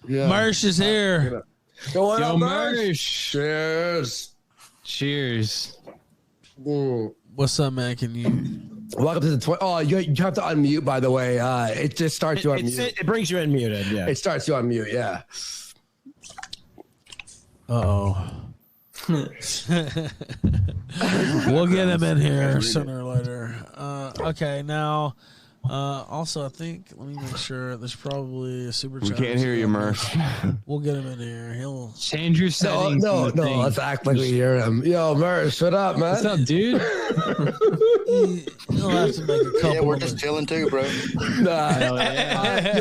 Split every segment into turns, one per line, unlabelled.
Yeah.
Mersh is here.
Going
Yo,
on,
Mersh.
Cheers.
Cheers.
What's up, man? Can you?
Welcome to the Oh, you have to unmute, by the way. It just starts you unmute.
It brings you unmuted. Yeah.
It starts you on mute. Yeah.
Uh-oh. We'll get him in here sooner or later. Okay, now, also, I think, let me make sure, there's probably a super chat.
We can't hear you, Mersh.
We'll get him in here. He'll
change your settings.
No, let's act like we hear him. Yo, Mersh, what up, man?
What's up, dude?
He'll have to make a couple.
Yeah, we're just chilling too, bro.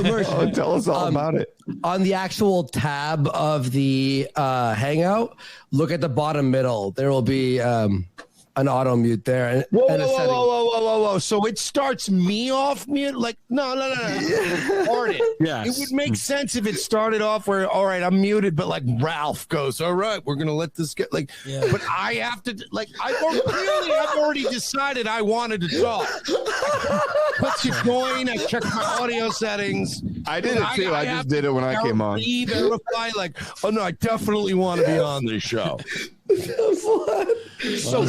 Mersh,
Tell us all about it.
On the actual tab of the Hangout, look at the bottom middle. There will be an auto mute there. And,
Whoa. So it starts me off mute? Like, no.
Yes.
It would make sense if it started off where, all right, I'm muted, but like Ralph goes, all right, we're going to let this get like, but I have to, like, I've already decided I wanted to talk. Put your coin, I checked my audio settings.
I did it too. I just did it when I came on.
Verify, like, oh no, I definitely want to be on this show. So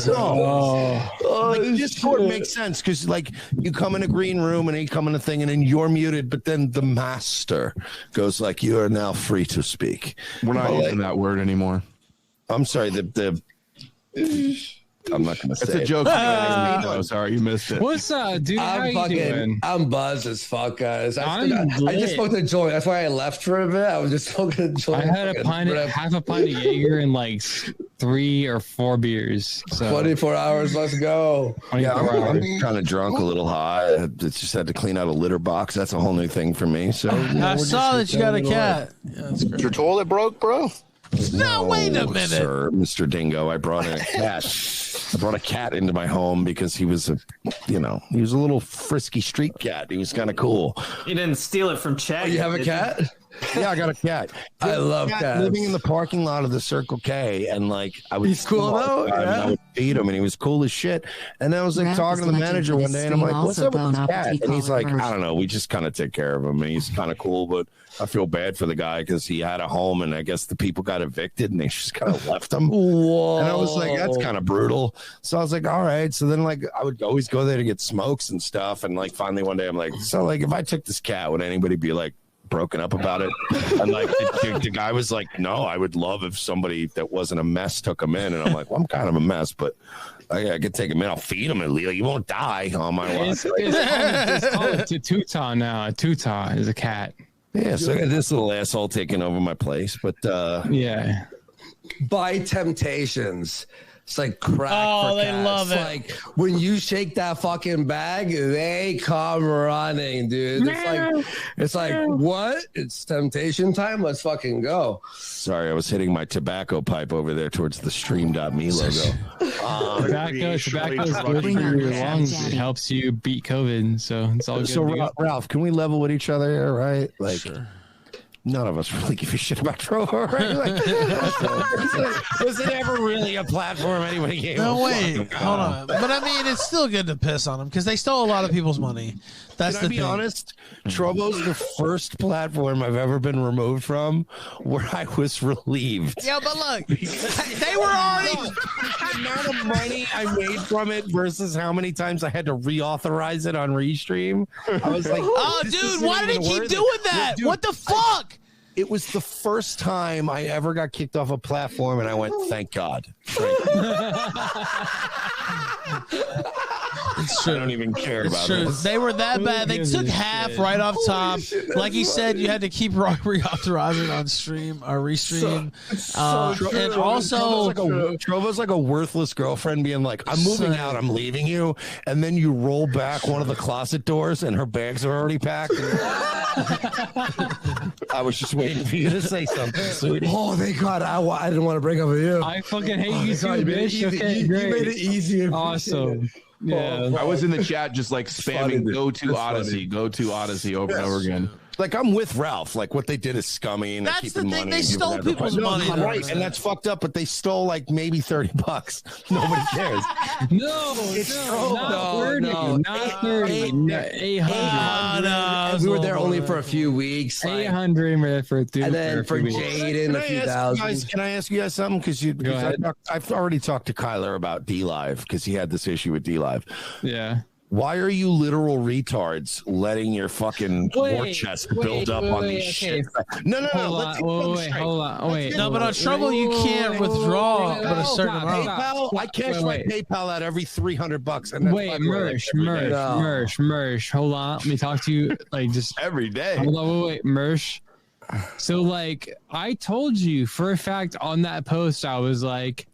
like, Discord makes sense because like you come in a green room and you come in a thing and then you're muted, but then the master goes like, you are now free to speak.
We're not using that word anymore.
I'm sorry, I'm not going to say
It's a joke. No, sorry, you missed it.
What's up, dude? How you doing?
I'm buzzed as fuck, guys. I
lit.
just smoked a joint. That's why I left for a bit. I was just smoking a joint.
I had half a pint of Jaeger and like 3 or 4 beers. So
24 hours. Let's go.
Yeah, I'm kind of drunk, a little high. I just had to clean out a litter box. That's a whole new thing for me. So
I saw that you got a cat. Yeah, that's great.
Your toilet broke, bro?
No, wait a minute.
Sir, Mr. Dingo. I brought a cat. I brought a cat into my home because he was a little frisky street cat. He was kind of cool.
You didn't steal it from Chad.
Oh, you have a cat?
Yeah, I got a cat.
I love cats.
Living in the parking lot of the Circle K, and like
He's cool though.
I would feed him, and he was cool as shit. And then I was like talking to the manager one day, and I'm like, "What's up with this cat?" And he's like, "I don't know. We just kind of take care of him, and he's kind of cool, but I feel bad for the guy because he had a home, and I guess the people got evicted, and they just kind of left him."
Whoa.
And I was like, "That's kind of brutal." So I was like, "All right." So then, like, I would always go there to get smokes and stuff, and like finally one day, I'm like, "So like, if I took this cat, would anybody be like broken up about it?" And like the guy was like, "No, I would love if somebody that wasn't a mess took him in." And I'm like, "Well, I'm kind of a mess, but I could take him in. I'll feed him at least. Like, he won't die on my watch."
It's called a tuta now. A tuta is a cat.
Yeah, so I got this little asshole taking over my place, but
yeah.
By Temptations. It's like crack.
Oh,
for
they
cats.
love it.
Like when you shake that fucking bag, they come running, dude. It's like what? It's temptation time. Let's fucking go.
sorry, I was hitting my tobacco pipe over there towards the stream.me logo.
Tobacco is good for your lungs. It helps you beat COVID, so it's all good.
So Ralph, can we level with each other here, right? Like, sure. None of us really give a shit about Trovo, right? Like, was it ever really a platform anybody gave?
No, wait, hold on. But I mean, it's still good to piss on them because they stole a lot of people's money. That's
Can I be honest? Trovo's the first platform I've ever been removed from where I was relieved.
Yeah, but look, they were already
the amount of money I made from it versus how many times I had to reauthorize it on Restream. I was like,
oh, dude, why did he keep doing that? Dude, what the fuck?
It was the first time I ever got kicked off a platform, and I went, thank God.
It's true.
I don't even care about
it.
This.
They were that bad. They took half right off top. Like you said, you had to keep reauthorizing on stream or restream. And also,
Trovo's like a worthless girlfriend being like, I'm moving out, I'm leaving you. And then you roll back one of the closet doors and her bags are already packed. I was just waiting for you to say something, sweetie.
Oh, thank God. I didn't want to break up with you.
I fucking hate you too, bitch. Okay,
you
great.
made it easy.
Awesome. Yeah.
I was in the chat just like spamming go to Odyssey over and over again.
Like I'm with Ralph. Like what they did is scummy. And
That's the
they're
thing.
keeping
They
money
stole people's money.
Right, and that's fucked up. But they stole like maybe $30. Nobody cares.
No, not 30, 800.
We were there only for a few weeks. Like,
800 for two,
and then for
weeks.
Jaden, a few thousand.
Can I ask you guys something? Because I've already talked to Kyler about D Live because he had this issue with D Live.
Yeah.
Why are you literal retards letting your fucking war chest build up on these shit? No.
Hold on.
No, but on Trouble you can't withdraw but a certain amount.
PayPal, I cash my PayPal out every $300, and that's
Mersh. Hold on, let me talk to you like just
every day.
Hold on, wait, Mersh. So like I told you for a fact on that post, I was like,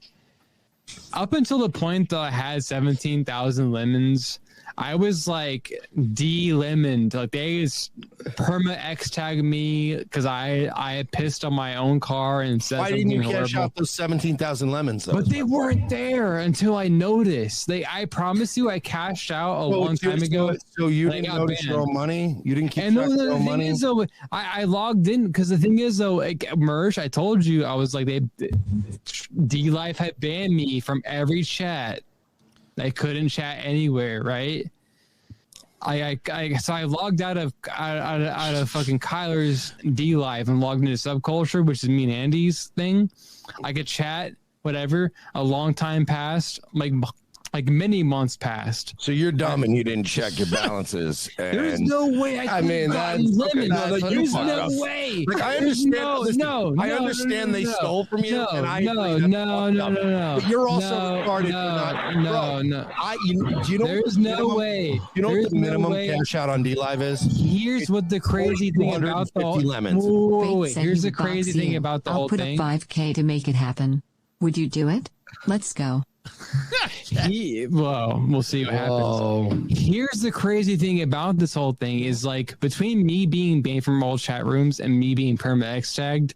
up until the point that I had 17,000 lemons. I was like de-lemoned. Like they just perma X tag me because I pissed on my own car and said
why didn't you cash out those 17,000 lemons though?
But they weren't there until I noticed. I promise you I cashed out a long time ago.
So you didn't notice your own money? You didn't keep track of your own money?
Is, though, I logged in because the thing is though, like Mersh, I told you I was like D-Life had banned me from every chat. I couldn't chat anywhere, right? So I logged out of fucking Kyler's D Live and logged into Subculture, which is me and Andy's thing. I could chat, whatever. A long time passed, like many months passed.
So you're dumb and you didn't check your balances. And
there's no way I mean that's lemons. There's no way.
Like I understand. I understand they stole from you.
No.
But you're also retarded. Do you know?
There's no way.
You know what the minimum cash out on D Live is?
Here's what the crazy thing about the whole
lemons.
Wait. Here's the crazy thing about the whole thing.
I'll put up $5,000 to make it happen. Would you do it? Let's go.
Well, we'll see what happens. Here's the crazy thing about this whole thing is like between me being banned from all chat rooms and me being perma X tagged,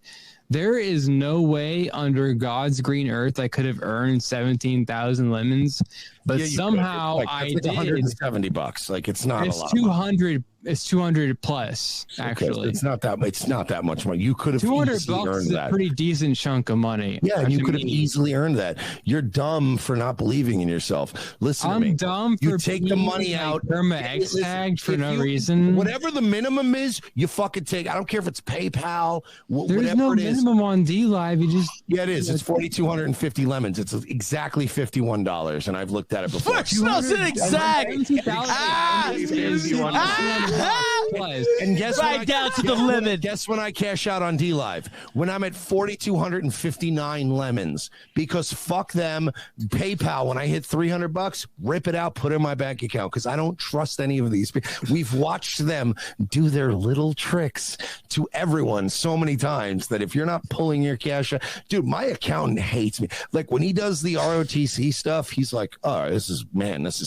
there is no way under God's green earth I could have earned 17,000 lemons, but somehow I did.
$170. Like it's not.
It's 200. It's 200 plus. Actually,
it's not that. It's not that much money. You could have $200
earned that. A pretty decent chunk of money.
Yeah, and you could have easily earned that. You're dumb for not believing in yourself. Listen to me.
I'm dumb for
you take the money out.
Perma X tagged for no reason.
Whatever the minimum is, you fucking take. I don't care if it's PayPal.
There's no minimum on D Live. You just
it is. It's 4,250 lemons. It's exactly $51, and I've looked at it before.
That's an exact.
And guess
right down to the limit.
Guess when I cash out on D Live? When I'm at 4,259 lemons. Because fuck them. PayPal, when I hit $300, rip it out, put it in my bank account. Because I don't trust any of these people. We've watched them do their little tricks to everyone so many times that if you're not pulling your cash out, dude, my accountant hates me. Like when he does the ROTC stuff, he's like, oh, this is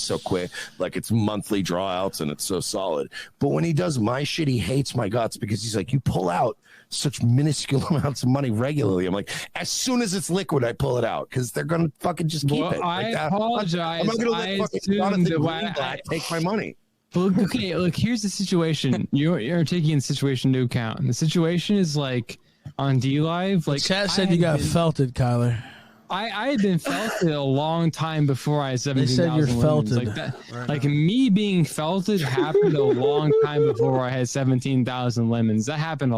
so quick. Like it's monthly drawouts and it's so solid. But when he does my shit, he hates my guts because he's like, you pull out such minuscule amounts of money regularly. I'm like, as soon as it's liquid, I pull it out because they're gonna fucking just keep it.
I apologize.
I'm not gonna let fucking Jonathan Greenblatt take my money.
Okay, look, here's the situation. You're taking the situation into account. And the situation is like on D Live, like
chat said you got felted, Kyler.
I had been felted a long time before I had 17,000.
They said you're felted.
Like that, like me being felted happened a long time before I had 17,000 lemons. That happened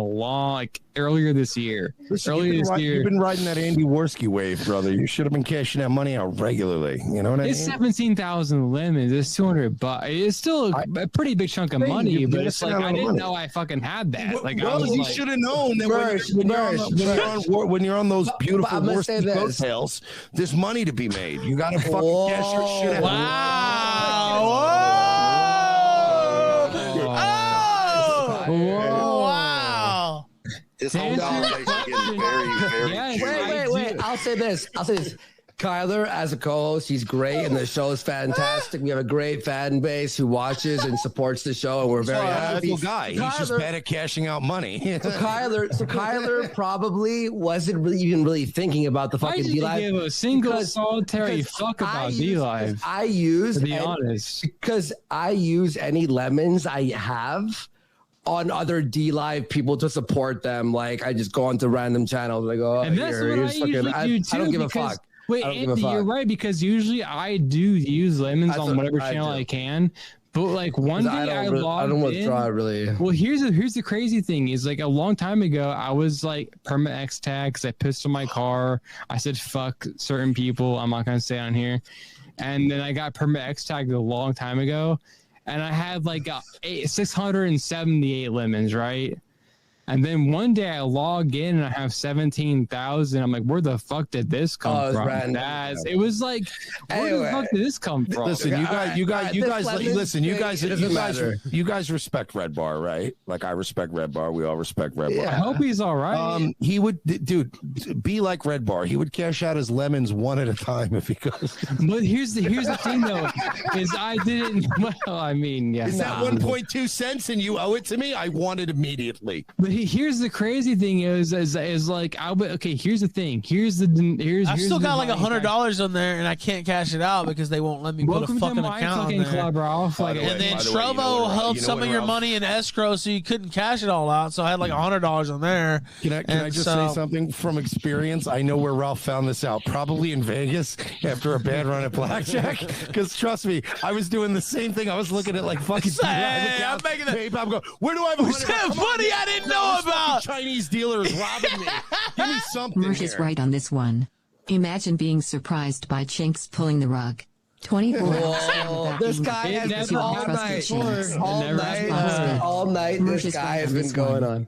earlier this year.
Listen, you've been riding that Andy Worski wave, brother. You should have been cashing that money out regularly. You know what I mean?
It's 17,000 lemons. It's $200. It's still a pretty big chunk of money, but it's like I didn't know I fucking had that. Like
well, you should have known that when you're on those beautiful Worski coattails. There's money to be made. You got to fucking cash your shit out.
Wow.
This whole conversation is getting very, very
Wait. I'll say this. Kyler, as a co-host, he's great, and the show is fantastic. We have a great fan base who watches and supports the show, and we're very happy.
Guy. He's just bad at cashing out money.
So Kyler probably wasn't even really thinking about the fucking D Live.
I didn't give a single solitary fuck about D Live. To be honest,
because I use any lemons I have on other D Live people to support them. Like I just go onto random channels. Like, oh,
And that's what I usually do too.
I don't give a fuck.
Wait, Andy, you're right, because usually I do use lemons on whatever channel I can. But like one day I don't withdraw really. Well, here's the crazy thing is like a long time ago I was like perma X tags. I pissed on my car. I said fuck certain people. I'm not gonna say on here. And then I got perma X tagged a long time ago, and I had like 678 lemons, right? And then one day I log in and I have 17,000. I'm like, where the fuck did this come from? It was like, where the fuck did this come from?
Listen, you guys respect Red Bar, right? Like I respect Red Bar. We all respect Red Bar.
I hope he's all right.
He would, dude, be like Red Bar. He would cash out his lemons one at a time if he could.
But here's the thing though, is I didn't. Well, I mean, yeah.
Is that 1.2 cents and you owe it to me? I want it immediately.
But here's the crazy thing is like here's the thing. Here's
I still got like $100 on there and I can't cash it out because they won't let me put a fucking account on there.
Club,
and then Trovo held some of your money in escrow so you couldn't cash it all out. So I had like $100 on there.
Can I just say something from experience? I know where Ralph found this out. Probably in Vegas after a bad run at blackjack. Because trust me, I was doing the same thing. I was looking at like fucking
I'm making
PayPal. I'm going, where do I have $100?
Money I didn't know about.
Chinese dealers robbing me. Give me something.
Mersh is right on this one. Imagine being surprised by Chinks pulling the rug. 24 hours.
This guy has been all night. This guy has been going on.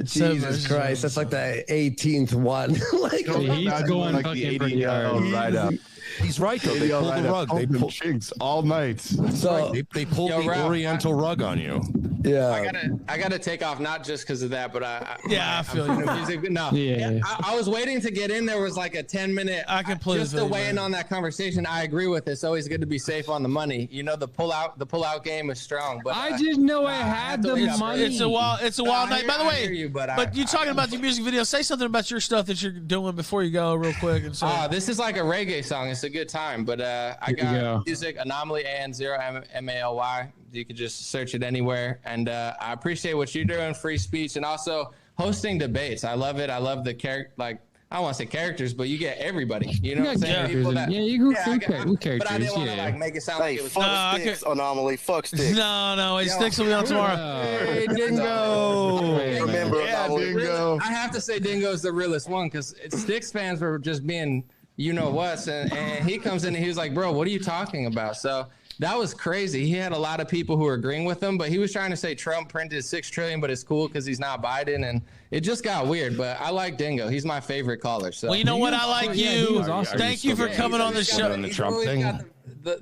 Jesus Christ, that's like the 18th one. Like
he's going like fucking pretty hard.
Right up.
He's right though. They pulled the rug. They pulled
chinks all night.
So they pulled the Oriental rug on you.
Yeah,
I gotta take off not just because of that, but I
feel you.
Music, no, I was waiting to get in. There was like a 10-minute.
I completely
just to weigh in on that conversation. I agree with it. It's always good to be safe on the money. You know, the pull out game is strong. But
I didn't know I had the money.
It's a wild night. By the way, but you talking about your music video? Say something about your stuff that you're doing before you go, real quick. And
this is like a reggae song. It's a good time. But I got music Anomaly AN0MALY. You could just search it anywhere. And I appreciate what you're doing, free speech, and also hosting debates. I love it. I love the character. Like I don't want to say characters, but you get everybody. You know what I'm saying?
You go characters.
But I didn't want to like make it sound like it was
sticks, Anomaly. Fuck sticks.
No, Sticks will be on tomorrow.
Hey, Dingo.
Remember,
Dingo. I have to say Dingo's the realest one because Sticks fans were just being you know what, and he comes in and he was like, bro, what are you talking about? So that was crazy. He had a lot of people who were agreeing with him, but he was trying to say Trump printed 6 trillion, but it's cool because he's not Biden, and it just got weird. But I like Dingo. He's my favorite caller. So
well, you know what? I like you. Thank you for coming on the show.
The Trump thing.
Got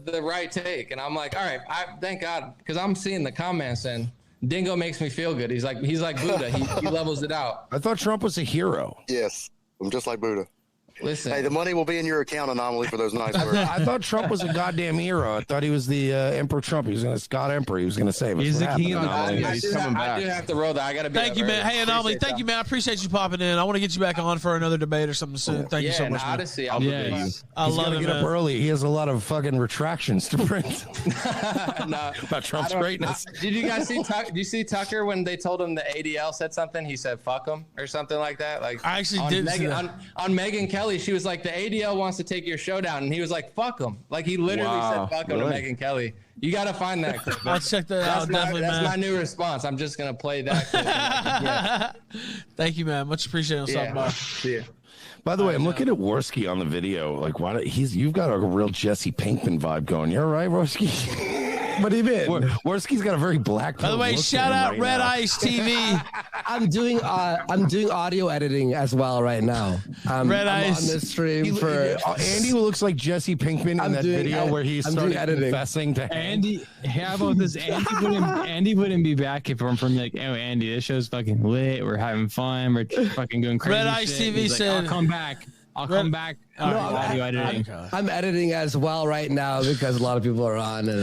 the right take, and I'm like, all right, thank God, because I'm seeing the comments and Dingo makes me feel good. He's like Buddha. He levels it out.
I thought Trump was a hero.
Yes, I'm just like Buddha.
Listen,
hey, the money will be in your account, Anomaly, for those nice words.
I thought Trump was a goddamn hero. I thought he was the Emperor Trump. He was going to Scott Emperor. He was going to save us.
He's the king of
Anomaly. He's coming back. I do have to roll that. I got to be.
Thank you, man. Hey, Anomaly. Thank you, man. I appreciate you popping in. I want to get you back on for another debate or something soon. Thank you so much.
Odyssey.
I love it.
Get up early. He has a lot of fucking retractions to print about Trump's greatness.
Did you guys see? Did you see Tucker when they told him the ADL said something? He said "fuck him" or something like that. Like
I actually did
on Megyn Kelly. She was like the ADL wants to take your show down, and he was like, fuck him. Like he literally said fuck him to Megyn Kelly. You got to find that clip.
I'll check that out.
That's my new response. I'm just going to play that clip.
Thank you, man. Much appreciated.
See ya.
By the way, I'm looking at Worski on the video. Like, you've got a real Jesse Pinkman vibe going. You're right, Worski.
What do you mean?
Worski's got a very black.
By the way, shout out Red Ice TV.
I'm doing audio editing as well right now.
Red Ice
on this stream for
Andy, who looks like Jesse Pinkman in that video where he started confessing to
Andy. How about this? Andy wouldn't be back if I'm from like, oh, Andy, this show's fucking lit. We're having fun. We're fucking going crazy.
Red Ice TV said,
"I'll come back. I'll come back.
I'm editing as well right now because a lot of people are on, and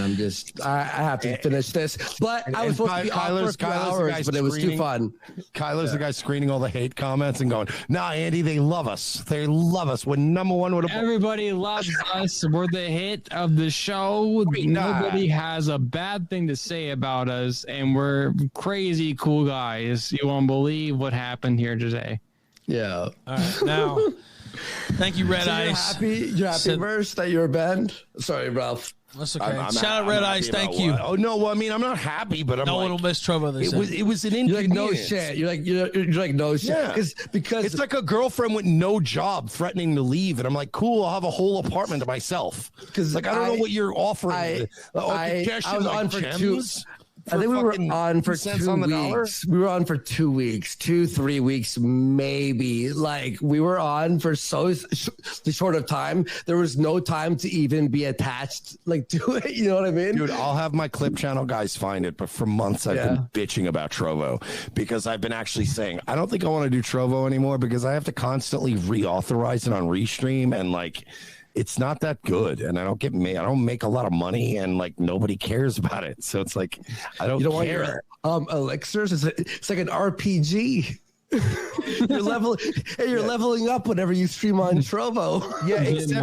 I have to finish this. But I was supposed to be on for 2 hours, but it was too fun.
Kyler's the guy screening all the hate comments and going, "Nah, Andy, they love us. They love us. We're number one with a."
Everybody loves us. We're the hit of the show. Nobody has a bad thing to say about us, and we're crazy cool guys. You won't believe what happened here today.
Yeah.
All right, now. Thank you, Red Ice.
You're happy, Mersh, that you're banned? Sorry, Ralph.
That's okay. Shout out Red Ice. Thank you.
Oh no, well, I mean, I'm not happy, but I'm
no one will miss Trovo this.
It was an
You're like no
inconvenience.
shit. You're like no shit.
Yeah.
Because
it's like a girlfriend with no job threatening to leave, and I'm like, cool, I'll have a whole apartment to myself. Because like I don't know what you're offering.
I was on for
gems?
I think we were on for 2 weeks. We were on for 2 weeks, 2-3 weeks, maybe. Like we were on for so short of time. There was no time to even be attached, like to it. You know what I mean,
dude? I'll have my clip channel guys find it. But for months, I've been bitching about Trovo because I've been actually saying I don't think I want to do Trovo anymore because I have to constantly reauthorize it on Restream and like. It's not that good, and I don't make a lot of money, and like nobody cares about it. So it's like I don't care.
Want your, elixirs. It's like an RPG. You're leveling up whenever you stream on Trovo.
Yeah,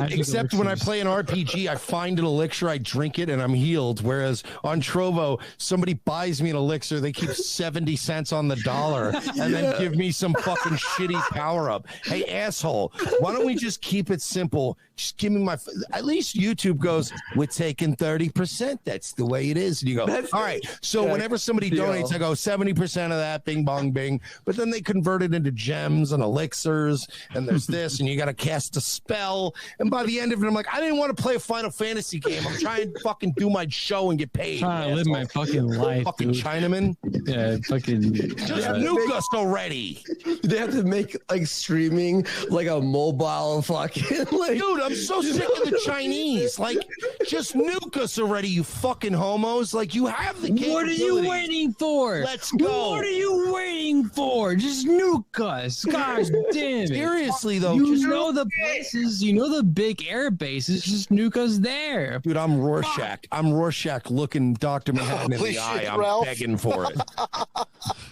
except when I play an RPG, I find an elixir, I drink it, and I'm healed. Whereas on Trovo, somebody buys me an elixir, they keep 70 cents on the dollar, and then give me some fucking shitty power up. Hey, asshole, why don't we just keep it simple? Just give me my. At least YouTube goes, we're taking 30%. That's the way it is. And you go, all right. So whenever somebody donates, I go 70% of that, bing bong bing. But then they convert it into gems and elixirs, and there's this, and you got to cast a spell. And by the end of it, I'm like, I didn't want to play a Final Fantasy game. I'm trying to fucking do my show and get paid.
Trying to live my fucking life,
fucking
dude.
Chinaman.
Yeah, fucking.
Just nuke us already.
They have to make like streaming like a mobile fucking like.
Dude, I'm so sick of the Chinese. Like, just nuke us already, you fucking homos. Like, you have the capability.
What are you waiting for?
Let's go.
What are you waiting for? Just nuke us. God damn it.
Seriously, though.
You know the places. You know the big air bases. Just nuke us there.
Dude, I'm Rorschach. I'm Rorschach looking Dr. Manhattan in the eye. I'm begging for it.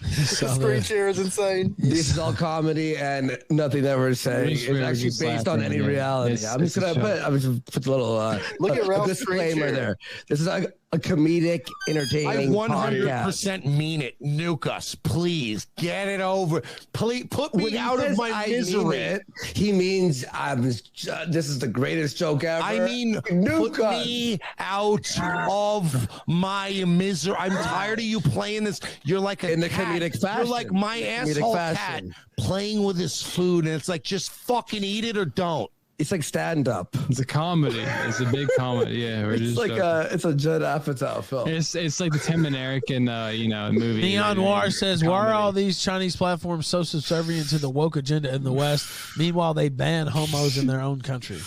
The screen share is insane.
This is all comedy and nothing that we're saying is actually based on any reality. I'm just gonna put a little
look at Ralph's
disclaimer there. This is a comedic, entertaining.
I 100% mean it. Nuke us, please. Get it over. Please put me out of my misery.
He means this is the greatest joke ever.
I mean,
nuke
put me out of my misery. I'm tired of you playing this. You're like a
in the
cat.
comedic fashion.
You're like my asshole cat playing with his food, and it's like just fucking eat it or don't.
It's like stand up.
It's a comedy. It's a big comedy. Yeah,
it's like it's a Judd Apatow film.
It's like the Tim and Eric in movie.
Neon Noir says, "Why are all these Chinese platforms so subservient to the woke agenda in the West? Meanwhile, they ban homos in their own country."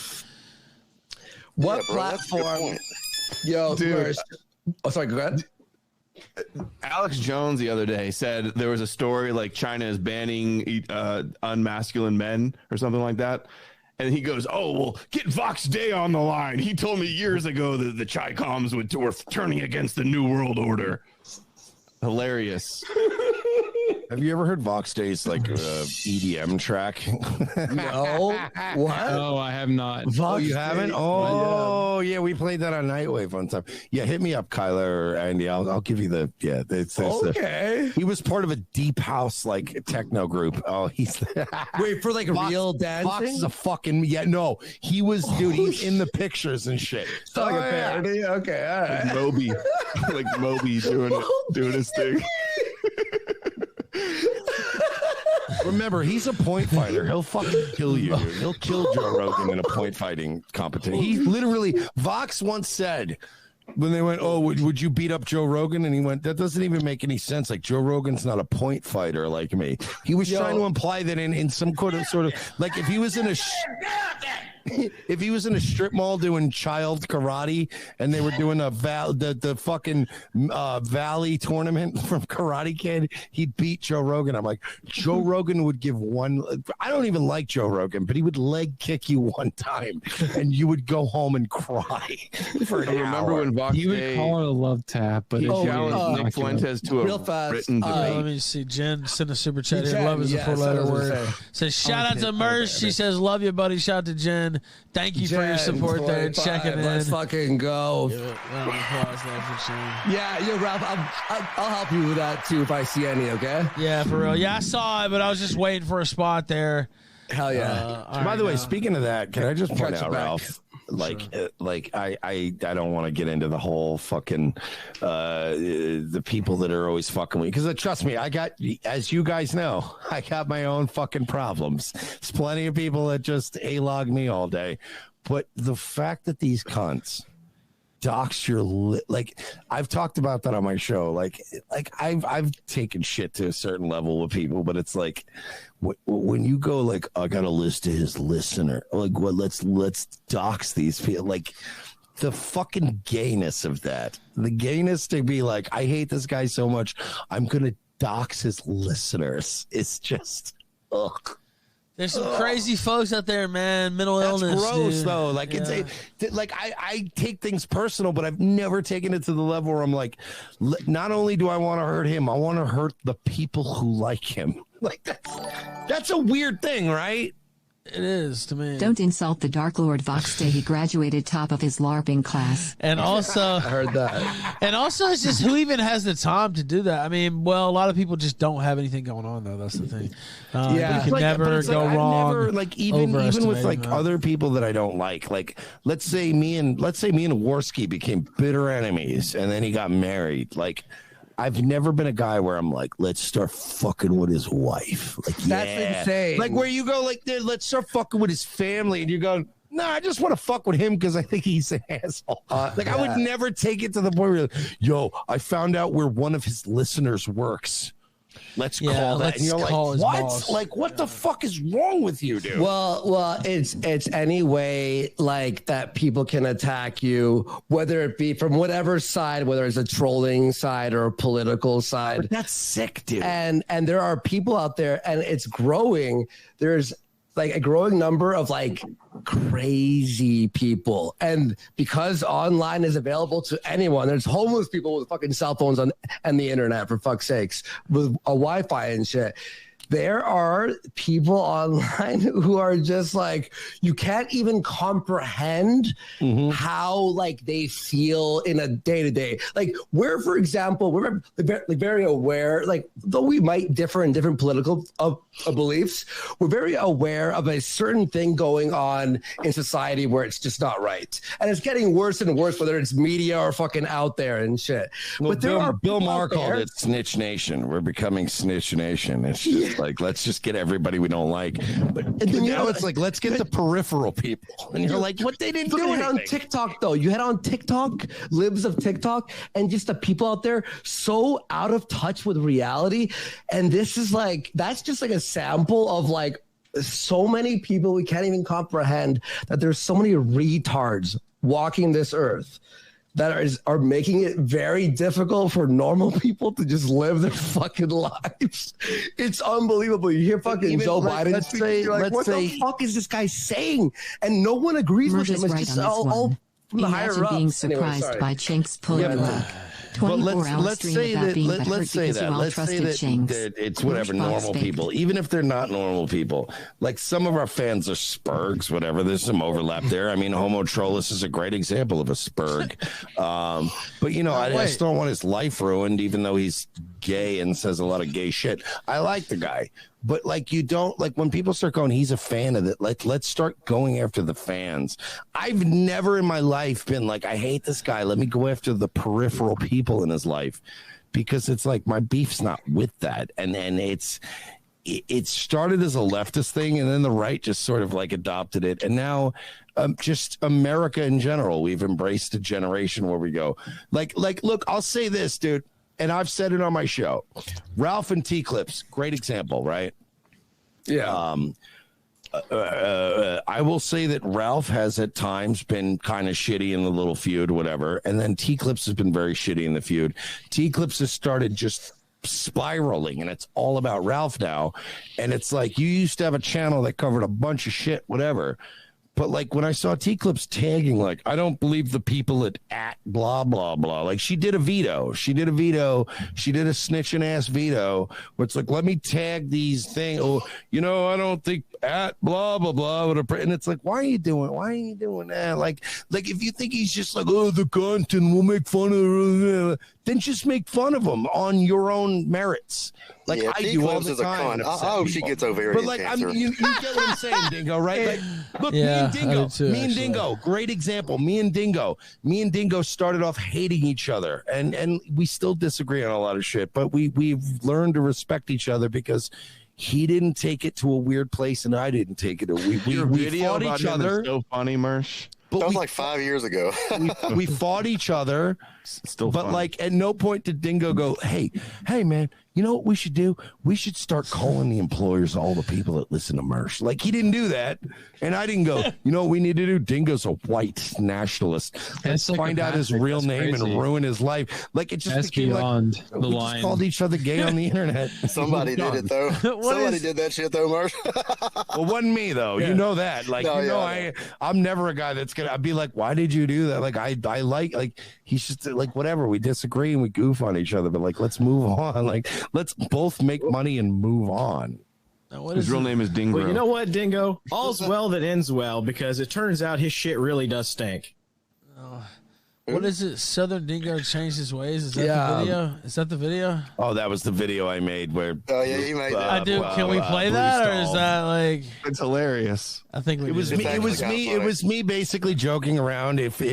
What platform? Yo, dude. Oh, sorry. Go ahead.
Alex Jones the other day said there was a story like China is banning unmasculine men or something like that. And he goes, oh, well, get Vox Day on the line. He told me years ago that the Chi-Coms were turning against the New World Order. Hilarious.
Have you ever heard Vox Day's like EDM track?
No. What?
Oh, I have not.
Oh, you haven't? Oh, yeah. We played that on Nightwave one time. Yeah, hit me up, Kyler or Andy. I'll give you the
okay.
He was part of a deep house like techno group. Oh, he's
wait for like
Vox,
real dancing.
Vox is a fucking no. He was dude. He's in the pictures and shit.
It's like a parody. Yeah. Okay, all right.
Like Moby, like Moby doing his thing.
Remember, he's a point fighter. He'll fucking kill you, dude. He'll kill Joe Rogan in a point fighting competition. He literally, Vox once said, when they went, oh, would you beat up Joe Rogan? And he went, that doesn't even make any sense. Like, Joe Rogan's not a point fighter like me. He was trying to imply that in some sort of, like, if he was in a... if he was in a strip mall doing child karate and they were doing the fucking Valley tournament from Karate Kid, he'd beat Joe Rogan. I'm like, Joe Rogan would give one. I don't even like Joe Rogan, but he would leg kick you one time and you would go home and cry for an hour.
Remember when Vox
You would
Day
call it a love tap, but
he
it's
challenged Nick Fuentes to a
real fast,
written debate?
Let me see. Jen sent a super chat here.
Jen,
Love is a
yes,
four-letter
I was gonna
word.
say.
Says shout out to
Okay,
Mersh. She says love you, buddy. Shout out to Jen. Thank you for your support there.
25,
Checking in.
Let's fucking go.
Give it a round of applause there for Jen.
Yeah, Ralph. I'll help you with that too if I see any. Okay.
Yeah, for real. Yeah, I saw it, but I was just waiting for a spot there.
Hell yeah.
By the way, speaking of that, can I just point
Catch
out,
it back.
Ralph? I don't want to get into the whole fucking the people that are always fucking with me, because trust me, I got, as you guys know, I got my own fucking problems. There's plenty of people that just a-log me all day, but the fact that these cunts dox your like, I've talked about that on my show. Like I've taken shit to a certain level with people, but it's like when you go like, I got a list of his listener, like, well, let's dox these people. Like the fucking gayness of that, the gayness to be like, I hate this guy so much, I'm gonna dox his listeners. It's just ugh.
There's some crazy folks out there, man. Mental illness.
That's gross,
dude.
though. Like,
Yeah.
it's like I take things personal, but I've never taken it to the level where I'm like, not only do I want to hurt him, I want to hurt the people who like him. Like, that's a weird thing, right?
It is to me.
Don't insult the Dark Lord Vox Day. He graduated top of his LARPing class.
And also,
I heard that.
and also, it's just who even has the time to do that. I mean, well, a lot of people just don't have anything going on, though. That's the thing.
Yeah.
You can
But
never
it's
go
I've
wrong.
never, like, even with like other people that I don't like let's say me and Worski became bitter enemies, and then he got married. Like, I've never been a guy where I'm like, let's start fucking with his wife. Like,
That's insane.
Like, where you go, like, let's start fucking with his family, and you go, no, I just want to fuck with him because I think he's an asshole. Like, I would never take it to the point where, yo, I found out where one of his listeners works. Let's call that. And you're like,
call his
what?
boss.
Like, what the fuck is wrong with you, dude?
Well, it's any way like that people can attack you, whether it be from whatever side, whether it's a trolling side or a political side.
But that's sick, dude.
And there are people out there, and it's growing. There's like a growing number of like crazy people, and because online is available to anyone, there's homeless people with fucking cell phones and the internet, for fuck's sakes, with a Wi-Fi and shit. There are people online who are just like, you can't even comprehend how like they feel in a day-to-day. Like for example, we're very aware, like though we might differ in different political beliefs, we're very aware of a certain thing going on in society where it's just not right. And it's getting worse and worse, whether it's media or fucking out there and shit.
Well,
but there are
Bill Maher
people out
called
there-
it Snitch Nation. We're becoming Snitch Nation. It's just like, let's just get everybody we don't like. But
then
now it's like, let's get the peripheral people. And you're like, what? They didn't
Look
do
at it on
anything.
TikTok, though. You head on TikTok, libs of TikTok, and just the people out there so out of touch with reality. And this is like, that's just like a sample of like so many people we can't even comprehend, that there's so many retards walking this earth that are making it very difficult for normal people to just live their fucking lives. It's unbelievable. You hear fucking
Even,
Joe
like,
Biden
let's
speak,
say-
you're like,
let's
what
say-
the fuck is this guy saying? And no one agrees with
Mersh
him.
is
It's
right
just
on this
all
one.
from the higher
Imagine
ups.
being surprised
Anyway, sorry.
by Chinks pulling
Yeah,
the
but-
rug.
But
24-hour
let's
stream
say
without
that
being
let's
butthurt
say
because
that
you all
let's say
trusted
that,
Chinks.
that it's whatever
Mersh box
normal
fake.
people, even if they're not normal people, like some of our fans are spurgs, whatever. There's some overlap there. I mean, Homo Trollus is a great example of a spurg. But you know, I still don't want his life ruined, even though he's gay and says a lot of gay shit. I like the guy. But like, you don't like when people start going, he's a fan of it. Like, let's start going after the fans. I've never in my life been like, I hate this guy. Let me go after the peripheral people in his life, because it's like my beef's not with that. And then it started as a leftist thing, and then the right just sort of like adopted it. And now just America in general, we've embraced a generation where we go like, look, I'll say this, dude. And I've said it on my show, Ralph and T-Clips, great example, right?
Yeah.
I will say that Ralph has at times been kind of shitty in the little feud, whatever. And then T-Clips has been very shitty in the feud. T-Clips has started just spiraling, and it's all about Ralph now. And it's like, you used to have a channel that covered a bunch of shit, whatever. But like when I saw T-Clips tagging, like, I don't believe the people at blah, blah, blah. Like she did a veto. She did a snitching ass veto where it's like, let me tag these things. Oh, I don't think at blah, blah, blah. And it's like, why are you doing that? Like if you think he's just like, oh, the content, we'll make fun of, then just make fun of him on your own merits. Like I do all the time.
I hope she gets ovarian
but like,
cancer.
you get what I'm saying, Dingo, right? Like, look, me and Dingo, great example. Me and Dingo started off hating each other, and we still disagree on a lot of shit, but we've learned to respect each other because he didn't take it to a weird place, and I didn't take it. We fought each other.
So funny, Mersh.
That was like 5 years ago.
we fought each other, but like at no point did Dingo go, hey, man, you know what we should do? We should start calling the employers all the people that listen to Mersh. Like he didn't do that, and I didn't go, you know what we need to do? Dingo's a white nationalist. Let's find out his real name and ruin his life. Like it just became
beyond
like,
the
we
line.
just called each other gay on the internet.
Somebody did it though. Somebody did that shit though, Mersh.
Well, it wasn't me though. Yeah. You know that. Like I'm never a guy that's gonna. I'd be like, why did you do that? Like I like he's just like whatever. We disagree and we goof on each other, but like let's move on. Like let's both make money and move on.
His real name is Dingo.
Well, you know what, Dingo? All's well that ends well, because it turns out his shit really does stink.
What is it? Southern Dingo changed his ways? Is that the video? Is that the video?
Oh, that was the video I made where.
Oh yeah, he made that.
I do. Can we play that, or is that like?
It's hilarious.
I think
it was me. It was me basically joking around. If
All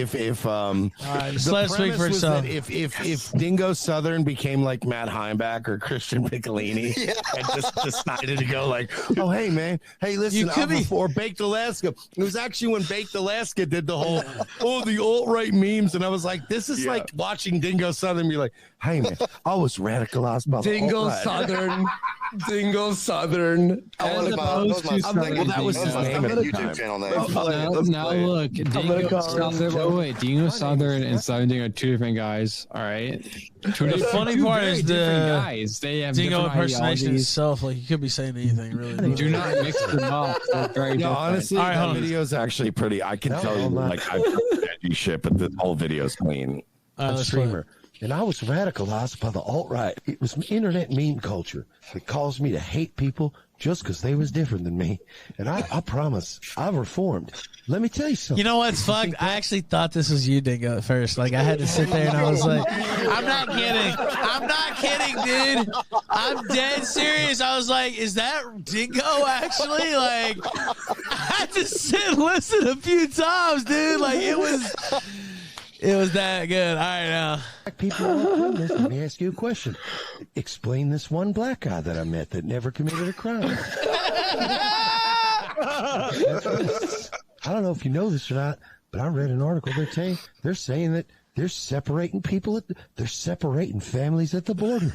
right, just let it speak for itself.
If Dingo Southern became like Matt Heimbach or Christian Piccolini and just decided to go like, oh hey man, hey listen, or Baked Alaska. It was actually when Baked Alaska did the whole the alt-right memes. And I was like, this is like watching Dingo Southern be like, hey, man, I was radicalized by
Dingo Southern. Dingo Southern.
That was his name at the YouTube channel name.
Now look, Dingo Southern. Wait, Dingo Southern and Southern Dingo are two different guys. All right.
The funny part is the
guys. They have
Dingo impersonation itself. Like, you could be saying anything, really.
Do not mix them up. They're very different.
Honestly, that video is actually pretty. I can tell you, like, I've done shit, but the whole video is clean.
Streamer. And I was radicalized by the alt-right. It was internet meme culture that caused me to hate people just because they was different than me. And I promise, I've reformed. Let me tell you something.
You know what's fucked? I actually thought this was you, Dingo, at first. Like, I had to sit there and I was like, I'm not kidding. I'm not kidding, dude. I'm dead serious. I was like, is that Dingo, actually? Like, I had to sit and listen a few times, dude. Like, it was that good. All right, now.
People, let me ask you a question. Explain this one black guy that I met that never committed a crime. I don't know if you know this or not, but I read an article. They're saying that they're separating people. They're separating families at the border.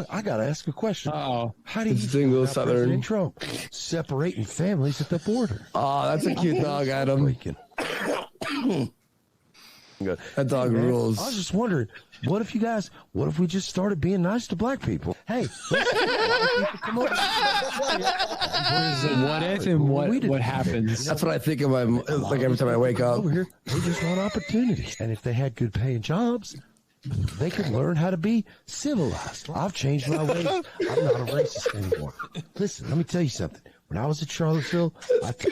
I got to ask a question.
Oh,
how do you
Dingo Southern
Trump separating families at the border?
Oh, that's a cute dog, Adam. That dog rules.
I was just wondering, what if we just started being nice to black people? Hey, come over.
What if and what happens?
That's what I think of like every time I wake up.
Over here, they just want opportunity. And if they had good paying jobs, they could learn how to be civilized. I've changed my ways. I'm not a racist anymore. Listen, let me tell you something. When I was at Charlottesville,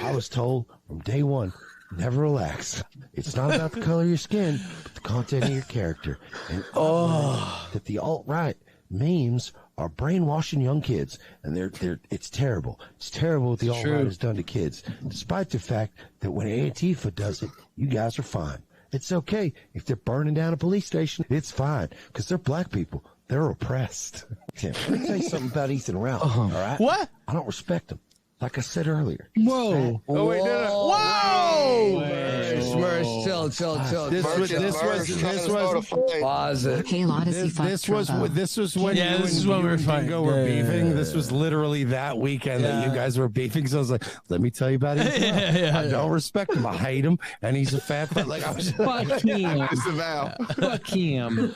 I was told from day one, never relax. It's not about the color of your skin, but the content of your character. And that the alt-right memes are brainwashing young kids, and it's terrible. It's terrible what the alt-right has done to kids, despite the fact that when Antifa does it, you guys are fine. It's okay if they're burning down a police station. It's fine because they're black people. They're oppressed. Let me tell you something about Ethan Ralph. All right?
What?
I don't respect him. Like I said earlier.
Whoa.
Whoa!
Mersh, chill.
This was
pause it.
Hail Odyssey fucked
this was
Trovo.
when
Yeah,
you
this is
and
when
you
we were
and
fighting.
Dingo were
Yeah,
beefing.
yeah.
This was literally that weekend that you guys were beefing. So I was like, let me tell you about him. I don't respect him. I hate him, and he's a fat. But like, I was
Fuck him.
Disavow.
Fuck him.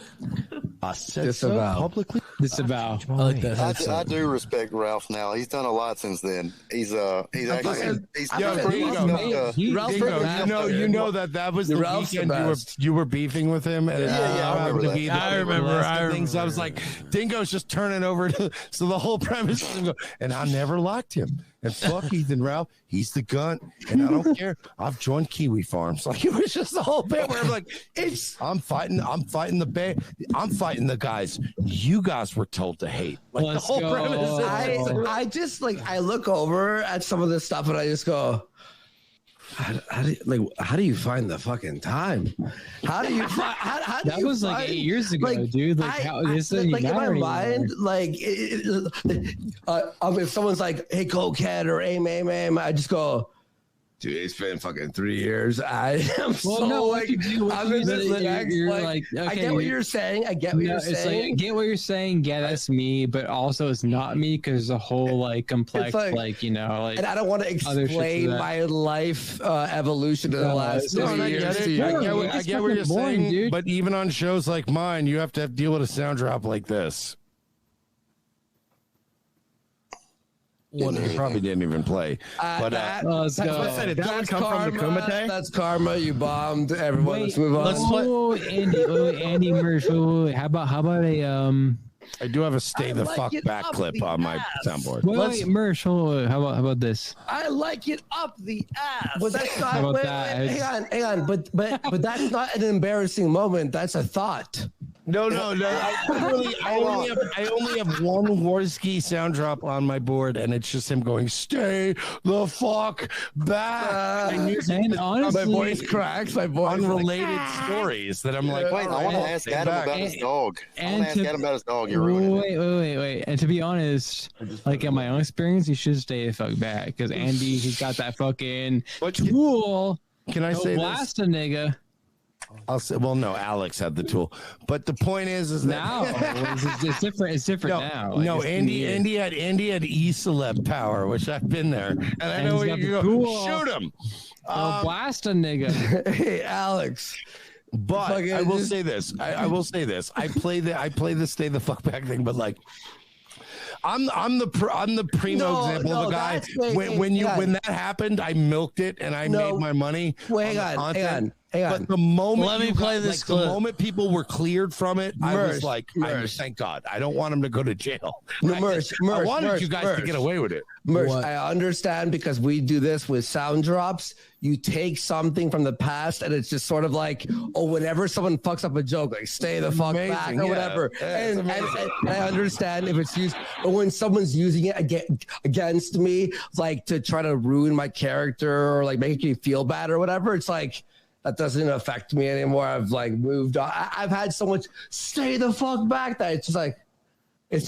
I said
Disavow.
so publicly.
Disavow.
I like that.
I do respect Ralph now. He's done a lot since then. He's actually he's
Yo, Dingo.
Dingo,
you know that was the
Ralph's the
weekend
best.
you were beefing with him, and
I remember that.
I remember.
things. I was like, Dingo's just turning over. So the whole premise is Dingo, and I never liked him. And fuck Ethan Ralph, he's the gun, and I don't care. I've joined Kiwi Farms. Like it was just the whole bit where I'm like, I'm fighting the guys you guys were told to hate. Like
Let's
the whole
go.
premise.
I just like I look over at some of this stuff and I just go, how do you find the fucking time? How do you find? How do
That
you
was like
find,
8 years ago, dude. Like, how this doesn't
like in
matter
my
anymore.
mind, like if someone's like, "Hey, cokehead" or "Aim, I just go, dude, it's been fucking 3 years. I am
what you do, what
I'm
you
in
do,
this next,
you're
like,
like,
I
okay,
get what you're saying. I get what you're
It's like, I
saying.
get what you're saying. Yeah, that's me, but also it's not me because the whole like complex,
like-
like
and I don't want to
other shit to
explain
that.
my life evolution in the
No,
last
no,
3
I
years.
get
to
it.
you.
I get what you're
boring,
saying,
dude.
but even on shows like mine, you have to deal with a sound drop like this. One you probably didn't even play, but
let's go.
Did that one come from the Kumite?
That's karma. You bombed everyone.
Wait,
Let's move on.
Andy Mersh. Wait. How about a
I do have a stay the
like
fuck
it
back
up
clip
the
on my
ass.
soundboard.
Wait, Mersh. Hold on. How about this?
I like it up the ass. But that's not.
How about
wait,
that?
wait, hang on. But that's not an embarrassing moment. That's a thought.
No. I only have one Warski sound drop on my board, and it's just him going, "Stay the fuck back."
And honestly,
My voice cracks. My voice.
Unrelated stories that I'm like,
Wait, I want to ask Adam about his dog. I want to ask Adam about his dog. You're ruining it.
Wait. And to be honest, like in my own experience, you should stay the fuck back because Andy, he's got that fucking tool.
Can I say
blast a nigga?
I'll say, well, no, Alex had the tool, but the point is that
Now it's different. It's different now. Like,
no,
it's been years.
Andy had e-celeb power, which I've been there, and I know
he's
where
got
you
the
go.
tool.
Shoot him.
Blast a nigga.
Hey, Alex.
But
Fucking
I will
just-
say this. I will say this. I play the stay the fuck back thing, but like. I'm the primo example of a guy. When that happened, I milked it and I made my money.
Wait, hang on.
But the moment
Let me play this
the
clip.
moment people were cleared from it, I was
Mersh,
like,
Mersh.
thank God. I don't want him to go to jail.
No,
I
Mersh,
wanted you guys to
Mersh.
get away with it.
Mersh, I understand because we do this with sound drops. You take something from the past and it's just sort of like, oh, whenever someone fucks up a joke, like stay the fuck
Amazing,
back or
yeah.
whatever.
Yeah, it's
and
amazing.
I understand if it's used, but when someone's using it against me, like to try to ruin my character or like make me feel bad or whatever, it's like, that doesn't affect me anymore. I've like moved on. I've had so much stay the fuck back that it's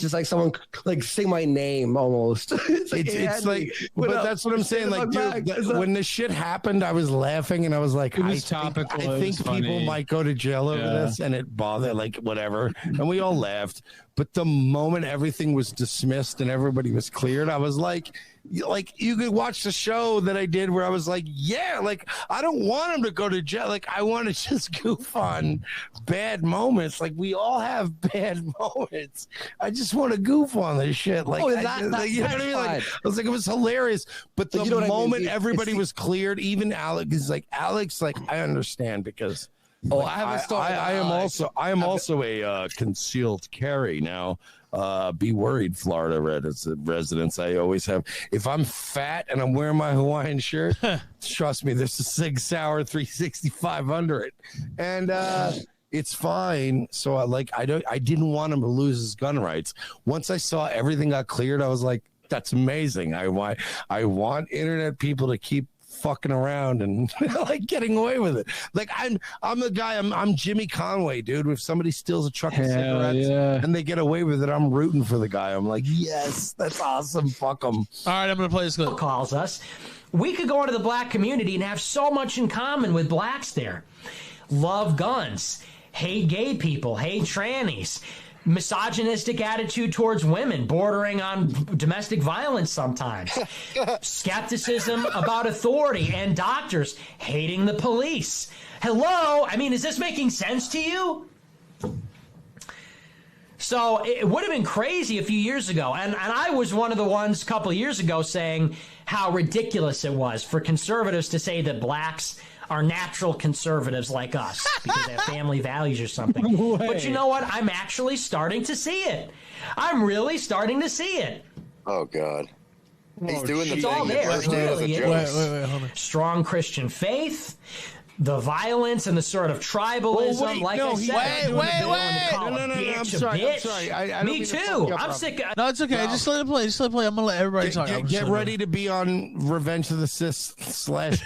just like someone like say my name almost. it's
like, but that's what I'm saying. Like, dude, when this shit happened, I was laughing and I was like,
It was topical.
I
It
think
was
people
funny.
might go to jail over this, and it bothered, like, whatever. And we all laughed. But the moment everything was dismissed and everybody was cleared, I was like you could watch the show that I did where I was like, yeah, like I don't want him to go to jail. Like I want to just goof on bad moments. Like we all have bad moments. I just want to goof on this shit. Like,
Oh,
you
that's
know what I mean? Like,
fine.
I was like, it was hilarious. But the
You know what I mean?
moment
It's-
everybody
it's-
was cleared, even Alex is like, I understand because.
Oh,
like,
I have a story.
I am also a concealed carry now. Be worried, Florida residents. I always have. If I'm fat and I'm wearing my Hawaiian shirt, trust me, there's a Sig Sauer 365 under it, and it's fine. So I didn't want him to lose his gun rights. Once I saw everything got cleared, I was like, that's amazing. I want internet people to keep fucking around and like getting away with it. Like I'm the guy. I'm Jimmy Conway, dude. If somebody steals a truck of cigarettes and they get away with it, I'm rooting for the guy. I'm like, yes, that's awesome. Fuck them.
All right, I'm gonna play this clip.
Calls us. We could go into the black community and have so much in common with blacks there. Love guns, hate gay people, hate trannies. Misogynistic attitude towards women, bordering on domestic violence sometimes. Skepticism about authority and doctors, hating the police. Hello? I mean, is this making sense to you? So it would have been crazy a few years ago. And I was one of the ones a couple of years ago saying how ridiculous it was for conservatives to say that blacks are natural conservatives like us because they have family values or something. But you know what? I'm actually starting to see it. I'm really starting to see it.
Oh, God. He's doing the
it's
thing
all there.
that
Really
wait, hold on.
Strong Christian faith, the violence and the sort of tribalism.
I'm sorry.
Me too. I'm sick of
No, it's okay. Just let it play. I'm gonna let everybody talk.
Get ready to be on Revenge of the Sith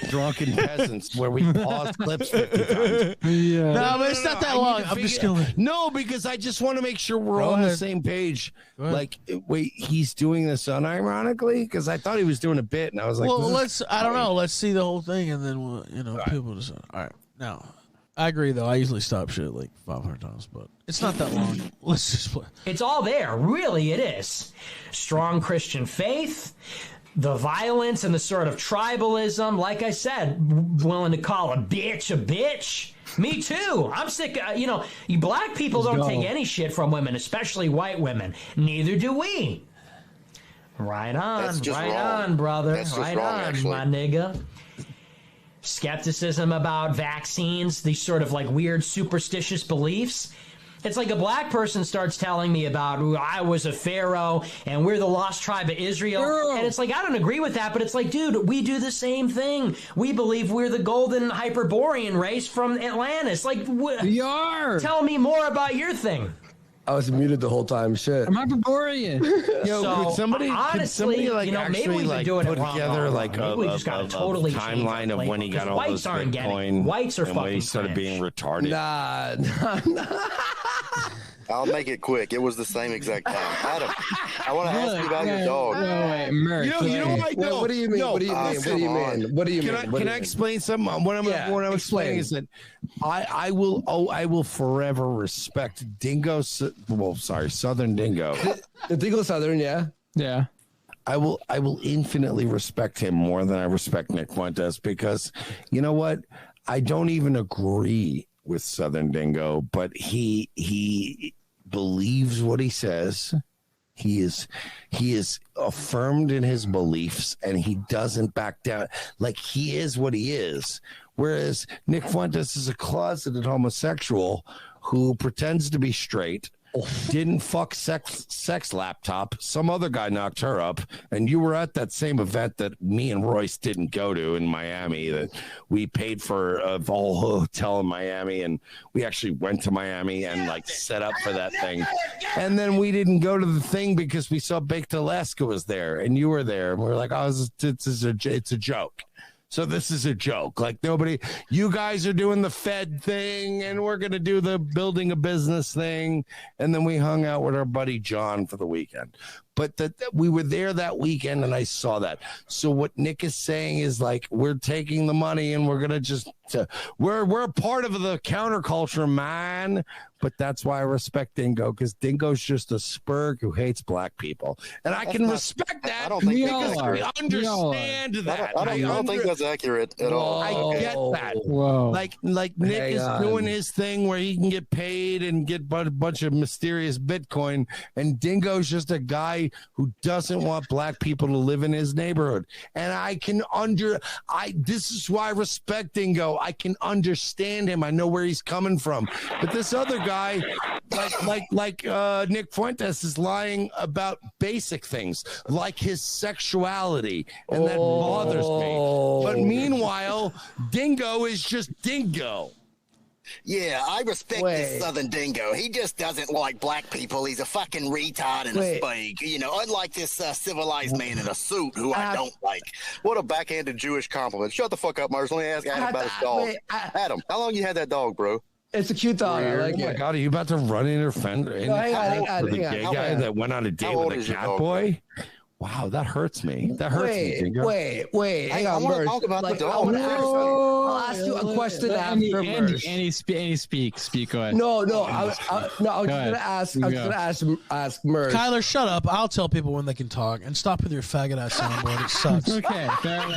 / Drunken Peasants, where we pause clips 50 times.
Yeah. No, but it's not that long. I'm just gonna.
No, because I just want to make sure we're all on the same page. Like, wait, he's doing this unironically? Because I thought he was doing a bit, and I was like,
well, I don't know. Let's see the whole thing, and then we'll, people decide. All right. Now, I agree, though. I usually stop shit like 500 times, but it's not that long. Let's just play.
It's all there. Really, it is. Strong Christian faith, the violence and the sort of tribalism. Like I said, willing to call a bitch. Me too. I'm sick. You black people don't take any shit from women, especially white women. Neither do we. Right on, brother. Right on, my nigga. Skepticism about vaccines, these sort of like weird superstitious beliefs. It's like a black person starts telling me about I was a pharaoh and we're the lost tribe of Israel. And it's like, I don't agree with that, but it's like, dude, we do the same thing. We believe we're the golden Hyperborean race from Atlantis. Like,
we are.
Tell me more about your thing.
I was muted the whole time. Shit.
I'm Hyperborean.
Could somebody like
maybe we've been doing
put
it wrong,
together like a
totally
timeline of when he got all those Bitcoin
whites are
and when he started being retarded?
Nah.
I'll make it quick. It was the same exact time. Adam, I want to ask you about your dog.
Wait, Mersh.
What do you mean? What do you mean?
Can I explain something? What I'm explaining is that I will forever respect Dingo. Southern Dingo.
The Dingo Southern,
yeah.
I will infinitely respect him more than I respect Nick Fuentes because you know what? I don't even agree with Southern Dingo, but he believes what he says. He is affirmed in his beliefs and he doesn't back down. Like he is what he is. Whereas Nick Fuentes is a closeted homosexual who pretends to be straight, didn't fuck sex laptop. Some other guy knocked her up, and you were at that same event that me and Royce didn't go to in Miami. That we paid for a whole hotel in Miami, and we actually went to Miami and like set up for that thing. And then we didn't go to the thing because we saw Baked Alaska was there, and you were there, and we were like, "Oh, it's a joke." So this is a joke. Like you guys are doing the Fed thing and we're going to do the building a business thing. And then we hung out with our buddy John for the weekend. But we were there that weekend and I saw that. So what Nick is saying is like, we're taking the money and we're going to we're part of the counterculture, man. But that's why I respect Dingo, because Dingo's just a spurg who hates black people. And I can respect that.
I don't think
we understand that.
I don't think that's accurate at all.
I get that.
Whoa.
Like Nick is doing his thing where he can get paid and get a bunch of mysterious Bitcoin. And Dingo's just a guy who doesn't want black people to live in his neighborhood. And this is why I respect Dingo. I can understand him. I know where he's coming from. But this other guy, like Nick Fuentes, is lying about basic things like his sexuality, and that bothers me. But meanwhile, Dingo is just Dingo.
Yeah, I respect this Southern dingo. He just doesn't like black people. He's a fucking retard and a spake. You know, unlike this civilized man in a suit who I don't like. What a backhanded Jewish compliment. Shut the fuck up, Mersh. Let me ask Adam about his dog. Adam, how long you had that dog, bro?
It's a cute dog. I like
oh my God, are you about to run in your fender?
No, hang on,
the gay guy that went on a date with a cat boy? Wow, that hurts me. That hurts me. Dingo.
Wait. Hang on, Mersh.
Talk about the dog.
I'll ask you a question after Mersh.
Andy, speak. Go ahead.
No. I was just gonna ask Mersh.
Kyler, shut up. I'll tell people when they can talk, and stop with your faggot ass soundboard. It sucks.
Okay.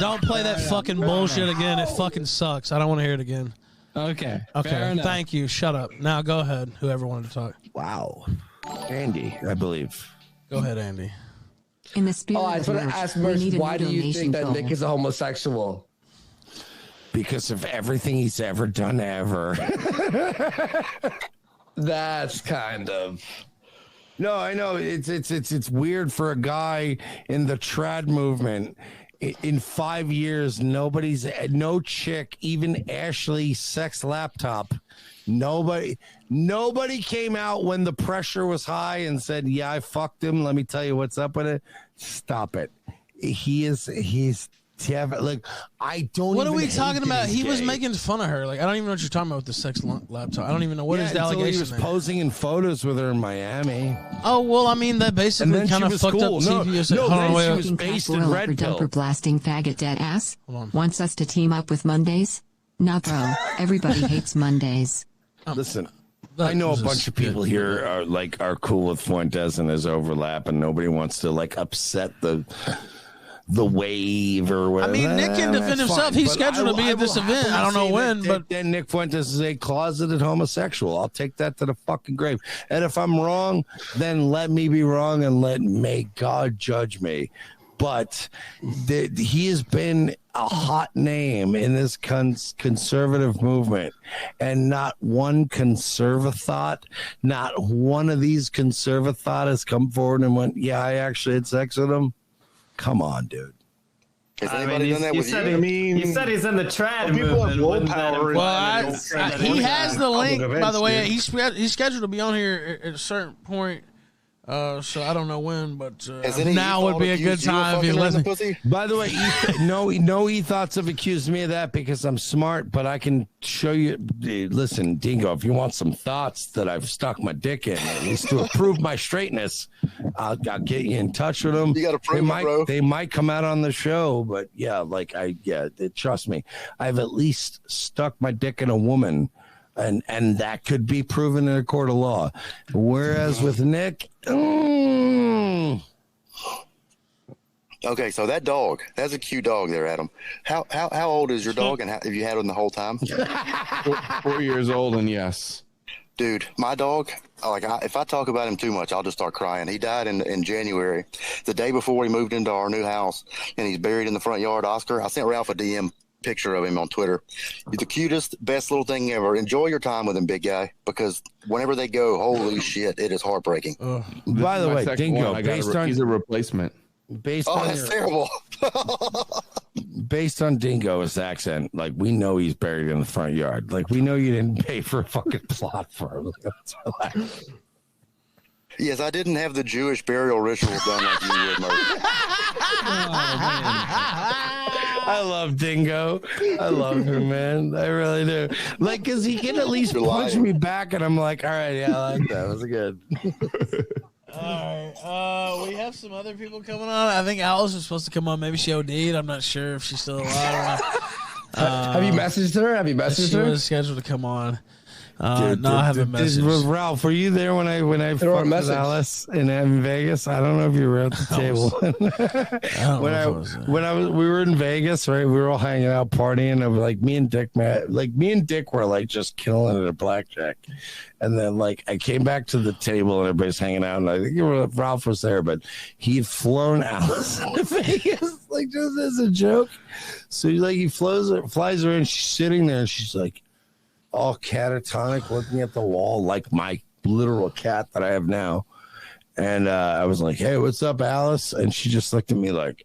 Don't play that fucking bullshit again. It fucking sucks. I don't want to hear it again.
Okay.
Thank you. Shut up. Now go ahead. Whoever wanted to talk.
Wow. Andy, I believe.
Go ahead, Andy.
In the spirit
I just want to ask Mersh, why do you think that Nick is a homosexual?
Because of everything he's ever done ever.
That's kind of.
No, I know it's weird for a guy in the trad movement. In 5 years, no chick, even Ashley sex laptop, nobody came out when the pressure was high and said, yeah, I fucked him. Let me tell you what's up with it. Stop it. He's like, I don't.
What are we talking about? He was
gay.
making fun of her. Like, I don't even know what you're talking about with the sex laptop. I don't even know what is the allegation.
He was posing in photos with her in Miami.
Oh well, I mean that basically kind of fucked up TV.
She was based in Red Pill.
For blasting faggot dead ass. Wants us to team up with Mondays? Nah, bro. Everybody hates Mondays.
Listen. I know a bunch of people here are cool with Fuentes and his overlap, and nobody wants to upset the wave or whatever.
I mean, Nick can defend himself. He's scheduled to be at this event. I don't know when, but
then Nick Fuentes is a closeted homosexual. I'll take that to the fucking grave. And if I'm wrong, then let me be wrong and may God judge me. But he has been a hot name in this conservative movement, and not one conservathought, not one of these conservathought has come forward and went, yeah, I actually had sex with him. Come on, dude.
Has anybody done that with you?
You said he's in the trad movement.
He has the link, by the way. He's scheduled to be on here at a certain point. So I don't know when, but now would be a good time if he listens.
By the way, no e-thoughts have accused me of that because I'm smart, but I can show you. Listen, Dingo, if you want some thoughts that I've stuck my dick in, at least to prove my straightness, I'll get you in touch with them.
You got to prove it, bro.
They might come out on the show, but trust me, I've at least stuck my dick in a woman. And that could be proven in a court of law. Whereas with Nick,
okay, so that's a cute dog there, Adam. How old is your dog, and have you had him the whole time?
4 years old, and yes.
Dude, my dog, if I talk about him too much, I'll just start crying. He died in January, the day before we moved into our new house, and he's buried in the front yard. Oscar, I sent Ralph a DM picture of him on Twitter. He's the cutest, best little thing ever. Enjoy your time with him, big guy, because whenever they go, holy shit, it is heartbreaking.
By the way, Dingo,
he's a replacement.
That's terrible.
Based on Dingo's accent, we know he's buried in the front yard. We know you didn't pay for a fucking plot for him.
Yes, I didn't have the Jewish burial ritual done like you would, Mersh.
I love Dingo. I love him, man. I really do. Because he can at least punch me back, and I'm like, all right, yeah, I like that. That was good.
All right. We have some other people coming on. I think Alice was supposed to come on. Maybe she OD'd. I'm not sure if she's still alive.
Have you messaged her?
She was scheduled to come on. I haven't messaged.
Ralph, were you there when I fucked with Alice in Vegas? I don't know if you were at the table. We were in Vegas, right? We were all hanging out, partying. And me and Dick, were just killing it at blackjack. And then I came back to the table and everybody's hanging out, and I think Ralph was there, but he'd flown Alice into Vegas, just as a joke. So he flies her, and she's sitting there, and she's all catatonic, looking at the wall like my literal cat that I have now. And I was like, hey, what's up, Alice? And she just looked at me and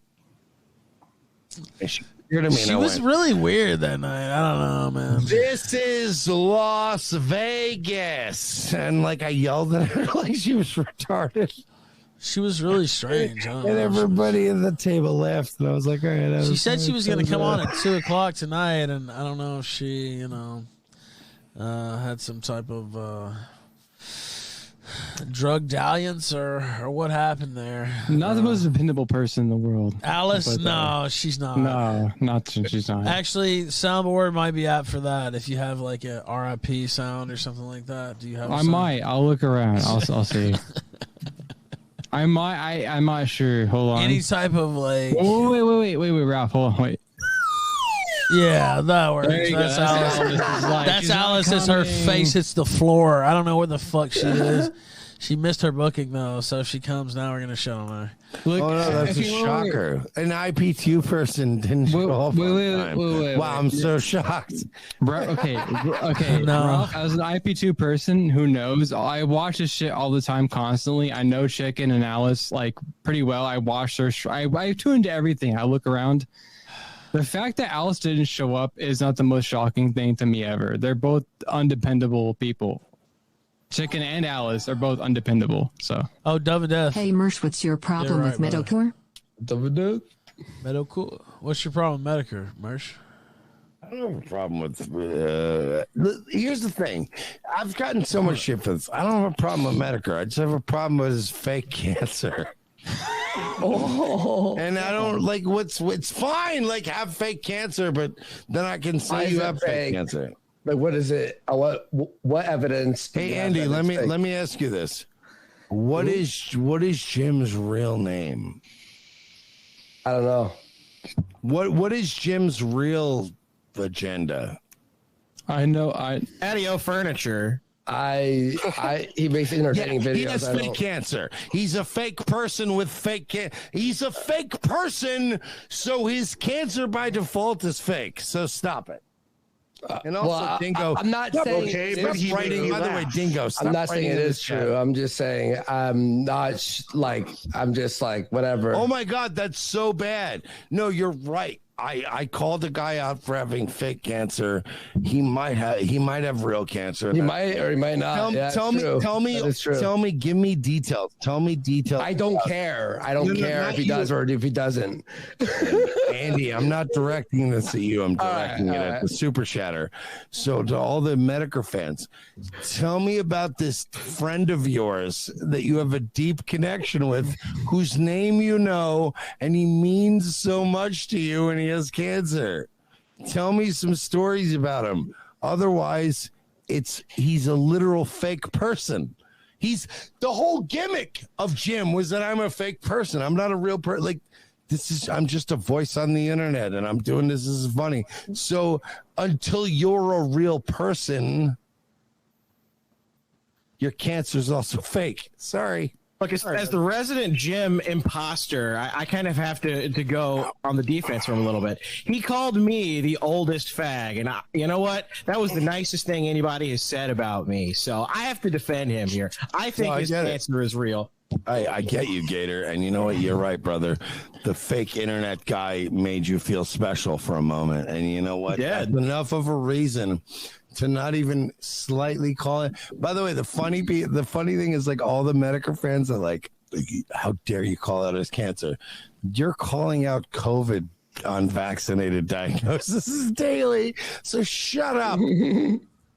She was really weird that night. I don't know, man.
This is Las Vegas. And like I yelled at her like she was retarded.
She was really strange.
And everybody at the table laughed. And I was like, all right.
She said she was going to come on at 2:00 tonight. And I don't know if she, had some type of drug dalliance or what happened there.
Not the most dependable person in the world.
Alice? No, she's not.
No, she's not.
Actually, soundboard might be out for that. If you have like a RIP sound or something like that, do you have?
Might. I'll look around. I'll see. I'm not sure. Hold on.
Any type of like.
Wait, Ralph. Hold on. Wait.
Yeah, that works.
That's
Alice. That's Alice as her face hits the floor. I don't know where the fuck she is. She missed her booking though, so if she comes now, we're gonna show her.
Look, oh no, that's a shocker. An IP2 person didn't show up. Wait, wow, I'm so shocked.
Okay. No, as an IP2 person who knows, I watch this shit all the time, constantly. I know Chicken and Alice like pretty well. I watch their. I tune into everything. I look around. The fact that Alice didn't show up is not the most shocking thing to me ever. They're both undependable people. Chicken and Alice are both undependable. So.
Oh, Dove and Death.
Hey, Mersh, what's your problem with Metalcore?
Dove and Death.
Metalcore. What's your problem with Medicare, Mersh?
I don't have a problem with. Here's the thing. I've gotten so much shit for this. I don't have a problem with Medicare. I just have a problem with his fake cancer. And I don't like it's fine, like have fake cancer, but then I can say you have fake cancer.
Like what is it? What evidence?
Hey Andy, let me ask you this. What is Jim's real name?
I don't know.
What is Jim's real agenda?
I know
Patio Furniture.
He makes entertaining videos.
He has fake cancer. He's a fake person with fake cancer. He's a fake person, so his cancer by default is fake. So stop it. And also, Dingo.
I'm not saying.
Okay, but he's writing. By the way, Dingo.
I'm not saying it is true. I'm just saying I'm not I'm just like whatever.
Oh my God, that's so bad. No, you're right. I called the guy out for having fake cancer. He might have real cancer.
He might or he might not.
Tell me, give me details. Tell me details.
I don't care. I don't care if he does or if he doesn't.
Andy, I'm not directing this at you. I'm directing it at the Super Shatter. So to all the Medicare fans, tell me about this friend of yours that you have a deep connection with, whose name you know, and he means so much to you, and he has cancer. Tell me some stories about him. Otherwise, he's a literal fake person. He's the whole gimmick of Jim was that I'm a fake person. I'm not a real person. Like I'm just a voice on the internet, and I'm doing this. This is funny. So until you're a real person, your cancer is also fake. Sorry.
Look, as the resident Jim imposter, I kind of have to go on the defense for him a little bit. He called me the oldest fag, and you know what? That was the nicest thing anybody has said about me. So I have to defend him here. I think his cancer is real.
I get you, Gator, and you know what? You're right, brother. The fake internet guy made you feel special for a moment, and you know what?
Yeah,
that's enough of a reason to not even slightly call it. By the way, the funny thing is, like, all the Medicare fans are like, how dare you call out his cancer? You're calling out COVID unvaccinated diagnoses daily, so shut up.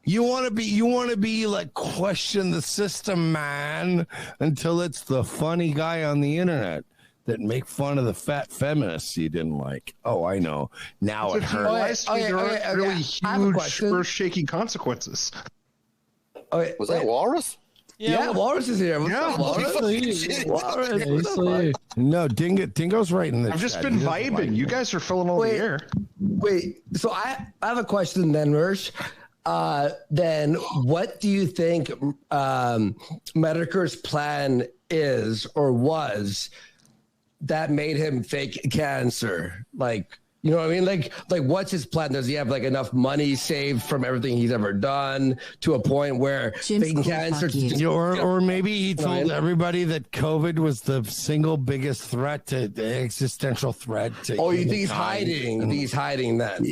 You want to be like, question the system, man, until it's the funny guy on the internet that make fun of the fat feminists you didn't like. Oh, I know. Now it hurts.
There are really huge, earth-shaking consequences.
Okay,
was that Walrus?
Yeah, Walrus is here. What's up, Walrus?
No, Dingo's right in the
I've just been vibing. You guys are filling all the air.
Wait, so I have a question then, Mersh. Then what do you think Medicare's plan is or was that made him fake cancer? Like, You know what I mean? Like what's his plan? Does he have like enough money saved from everything he's ever done to a point where faking cancer?
Or maybe he told everybody that COVID was the single biggest threat the existential threat to.
Oh, you think he's hiding? He's hiding that?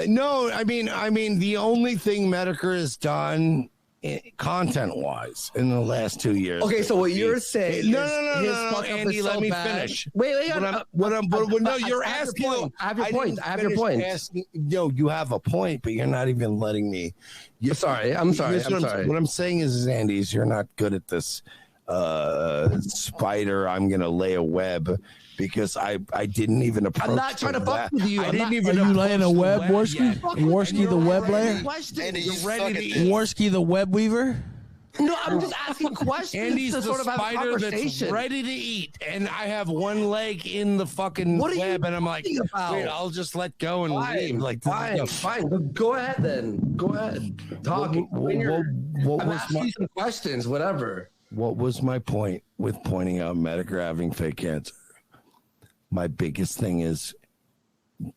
No, I mean, the only thing Medicare has done content-wise in the last 2 years.
Okay, so what you're saying?
No, Andy, let me finish.
Wait.
No, you're asking.
I have your point.
No, you have a point, but you're not even letting me.
I'm sorry. I'm sorry.
What I'm saying is, Andy, is you're not good at this spider. I'm gonna lay a web. Because I didn't even approach.
I'm not trying to fuck with you.
Are you laying a web, Worski? Worski the web layer? Worski the web weaver?
No, I'm just asking questions.
Andy's
to
the
sort of have a
spider that's
conversation.
ready to eat, and I have one leg in the fucking web, and I'm like, wait, I'll just let go and leave. Like,
fine. Go ahead then. Go ahead. Talk. I'm asking you some questions. Whatever.
What was my point with pointing out Medicare having fake cancer? My biggest thing is,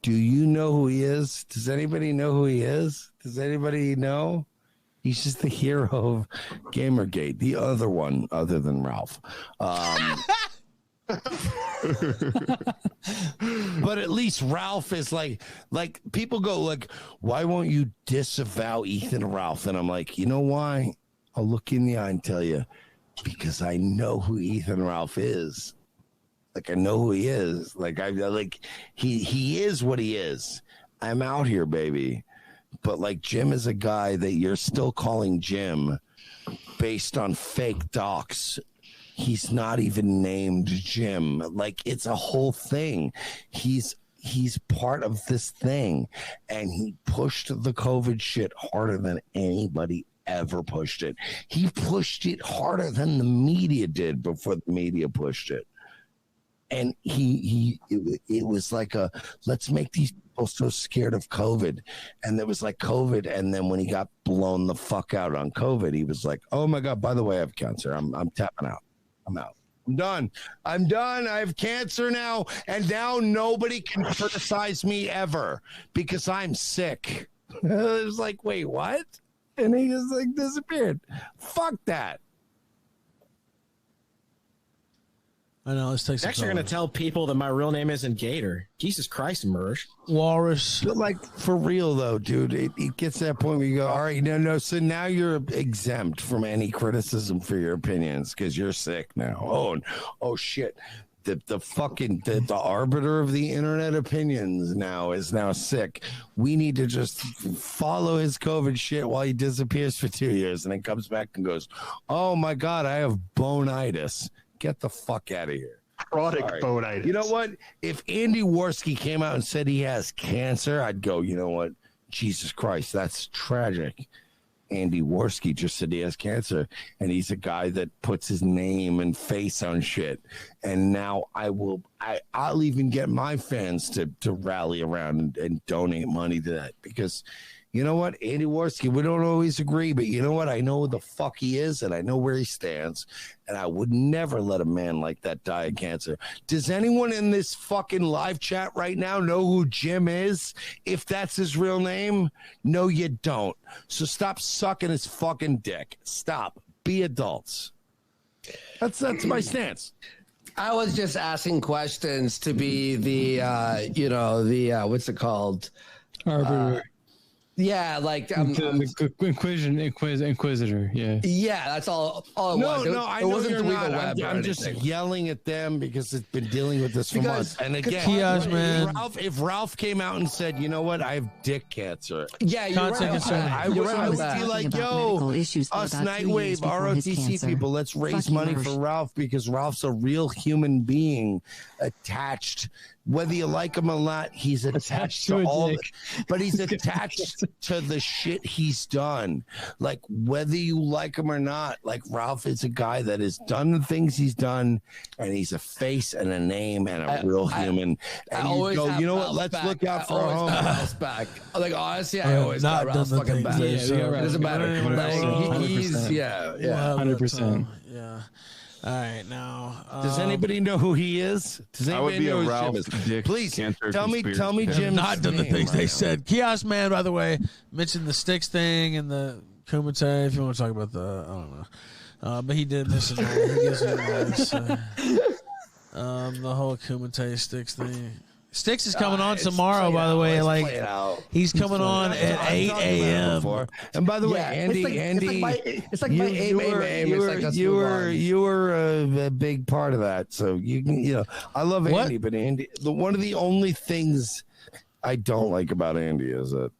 do you know who he is? Does anybody know who he is? Does anybody know? He's just the hero of Gamergate, the other one other than Ralph. But at least Ralph is like people go like, why won't you disavow Ethan Ralph? And I'm like, you know why? I'll look you in the eye and tell you, because I know who Ethan Ralph is. Like, I know who he is. Like, he is what he is. I'm out here, baby. But like, Jim is a guy that you're still calling Jim based on fake docs. He's not even named Jim. Like, it's a whole thing. He's part of this thing, and he pushed the COVID shit harder than anybody ever pushed it. He pushed it harder than the media did before the media pushed it. And it was like let's make these people so scared of COVID. And there was like COVID. And then when he got blown the fuck out on COVID, he was like, oh my God, by the way, I have cancer. I'm tapping out. I'm out. I'm done. I have cancer now. And now nobody can criticize me ever because I'm sick. It was like, wait, what? And he just like disappeared. Fuck that.
I know. Let's take some.
Next, you're going to tell people that my real name isn't Gator. Jesus Christ, Mersh.
Walrus.
But like, for real though, dude, it gets to that point where you go, all right, no. So now you're exempt from any criticism for your opinions because you're sick now. Oh shit. The fucking the arbiter of the internet opinions is now sick. We need to just follow his COVID shit while he disappears for 2 years and then comes back and goes, oh my God, I have bonitis. Get the fuck out of here.
Chronic bonitis.
You know what? If Andy Worski came out and said he has cancer, I'd go, you know what? Jesus Christ, that's tragic. Andy Worski just said he has cancer, and he's a guy that puts his name and face on shit. And now I'll even get my fans to rally around and donate money to that, because you know what, Andy Worski, we don't always agree, but you know what? I know who the fuck he is, and I know where he stands, and I would never let a man like that die of cancer. Does anyone in this fucking live chat right now know who Jim is? If that's his real name? No, you don't. So stop sucking his fucking dick. Stop. Be adults. That's my stance.
I was just asking questions to be the what's it called?
Arbiter.
Yeah, like
Inquisitor.
Yeah, that's all it was.
No, I know you're not. I'm just yelling at them because it's been dealing with this for months. And again, if Ralph came out and said, you know what, I have dick cancer.
Yeah, you're right.
I would be like, yo, us Nightwave, ROTC people, let's raise money for Ralph because Ralph's a real human being attached. Whether you like him or not, he's attached to all, but he's attached to the shit he's done. Like, whether you like him or not, like, Ralph is a guy that has done the things he's done, and he's a face and a name and a real human. And you go, you know what? Let's look out for a home.
Ralph's back. Like, honestly, I always got Ralph's fucking back. It doesn't matter. Like, he's
100%.
Yeah. All right, now.
Does anybody know who he is? Does
I would
anybody
be
know
a
who
Ralph
Jim is?
Dick
Please
cancer
tell me,
conspiracy.
Jim's
not done the
name
things
right
they
now.
said. Kiosk Man, by the way, mentioned the Sticks thing and the Kumite. If you want to talk about the, I don't know, but he did this. He gives me advice, the whole Kumite Sticks thing. Sticks is coming on tomorrow, by the way. Like he's coming on at 8 a.m.
And by the way,
Yeah,
Andy,
it's like my aim.
You were a big part of that. So I love
What?
Andy, but Andy, one of the only things I don't like about Andy is the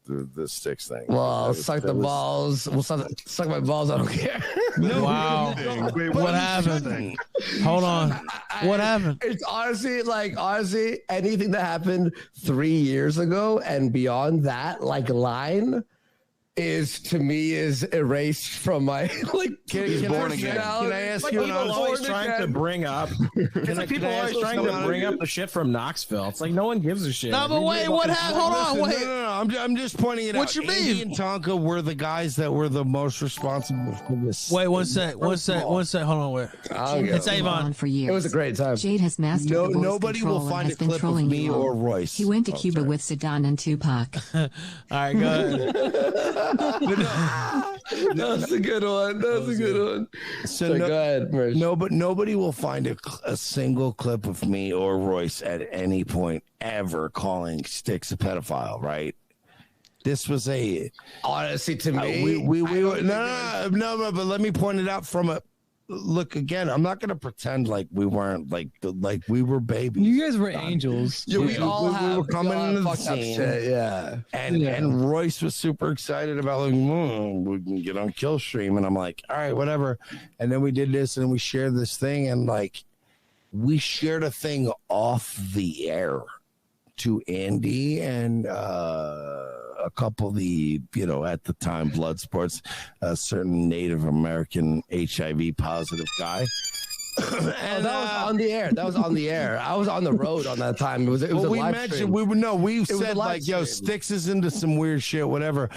Sticks thing.
Well, suck the balls. Well, suck my balls. I don't care.
Wow.
Wait,
What happened? Hold on. What happened?
It's honestly, anything that happened 3 years ago and beyond that, line is to me is erased from my
Can I ask you?
People always trying to bring up. It's like people always trying to bring up the shit from Knoxville. It's like no one gives a shit.
No, but wait, what happened? Hold on, wait.
No. I'm just pointing it out.
What's your
Andy
beef?
and Tonka were the guys that were the most responsible for this.
Wait, one sec. Hold on, wait. It's Avon.
For years.
It was a great time.
Jade has mastered the voice
Nobody
control
will
and
find
has
a
been
clip of
trolling
me
you all.
or Royce.
He went to Cuba with Saddam and Tupac.
All right, go ahead.
That's a good one. That's a good one.
So
go ahead, Mersh.
but nobody will find a single clip of me or Royce at any point ever calling Sticks a pedophile, right? This was
honestly to me.
We were no, but let me point it out from a look again. I'm not gonna pretend like we weren't like we were babies.
You guys were angels.
Yeah, we
were coming into the
fucked up
scene.
shit, yeah.
And Royce was super excited about we can get on Killstream, and I'm like, all right, whatever. And then we did this, and we shared this thing, and we shared a thing off the air to Andy and a couple of the, at the time, Blood Sports, a certain Native American HIV positive guy.
And that was on the air. That was on the air. I was on the road on that time. It was a live stream.
We
was
said
a live
yo,
stream.
Sticks is into some weird shit, whatever.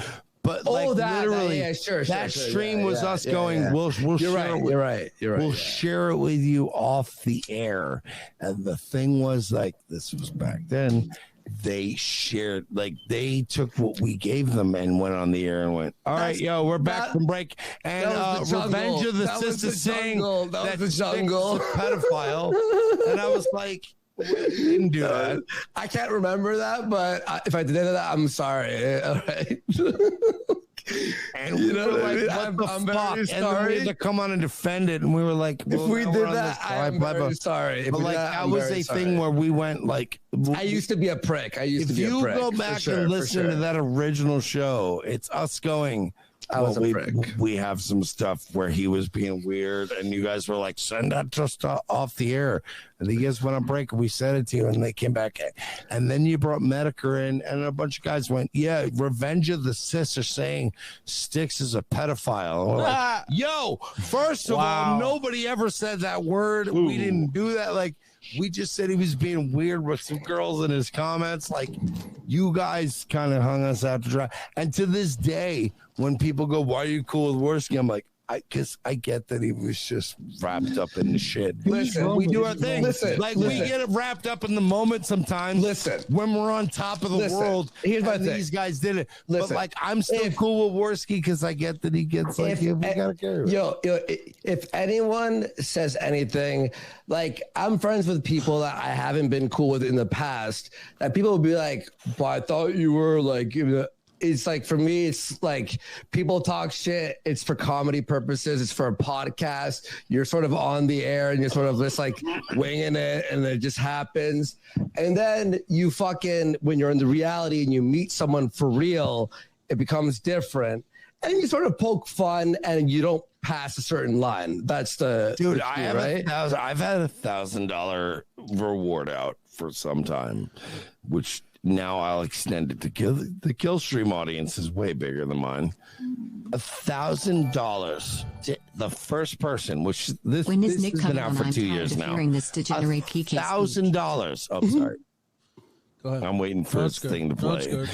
But literally,
sure.
That stream was us going.
Yeah.
We'll
You're
share
right.
it.
You're right.
We'll share it with you off the air. And the thing was this was back then. They shared they took what we gave them and went on the air and went, all right, yo, we're back from break. And Revenge of the Sister saying that
the jungle
Sticks is a pedophile. And I was like, we didn't do that.
I can't remember that, but if I did that, I'm sorry. All right.
And we were like, what the
I'm
fuck?
very
And then we
sorry.
had to come on and defend it. And we were like,
If we
now
did
we're on
that,
this guy,
I'm
blah, blah.
very sorry. If
But
we did
that
I'm
was
very
a
sorry.
thing where we went
I used to be a prick.
if you go back and listen to that original show, it's us going,
I was a prick.
we have some stuff where he was being weird, and you guys were like, send that just off the air. And you guys went on break, and we sent it to you, and they came back. And then you brought Medicare in, and a bunch of guys went, yeah, Revenge of the Sis are saying Sticks is a pedophile. And we're like, yo, first of all, nobody ever said that word.
Ooh.
We didn't do that. We just said he was being weird with some girls in his comments. You guys kind of hung us out to dry. And to this day, when people go, why are you cool with Worski? I'm like, because I get that he was just wrapped up in the shit.
Listen,
we do our thing.
Listen,
we get wrapped up in the moment sometimes.
Listen,
when we're on top of the world.
Here's my
and
thing.
These guys did it.
Listen,
but I'm still cool with Worski because I get that he gets we gotta care.
Yo, if anyone says anything, I'm friends with people that I haven't been cool with in the past, that people will be like, but I thought you were it's for me, it's people talk shit. It's for comedy purposes. It's for a podcast. You're sort of on the air and you're sort of just winging it, and it just happens. And then you when you're in the reality and you meet someone for real, it becomes different. And you sort of poke fun and you don't pass a certain line. That's the
dude.
I've
had $1,000 reward out for some time, which now I'll extend it to the Killstream audience is way bigger than mine. $1,000 to the first person, which this has been out for 2 years now.
This to generate PK
$1,000. Oh, sorry.
Go ahead.
I'm waiting for this thing to play.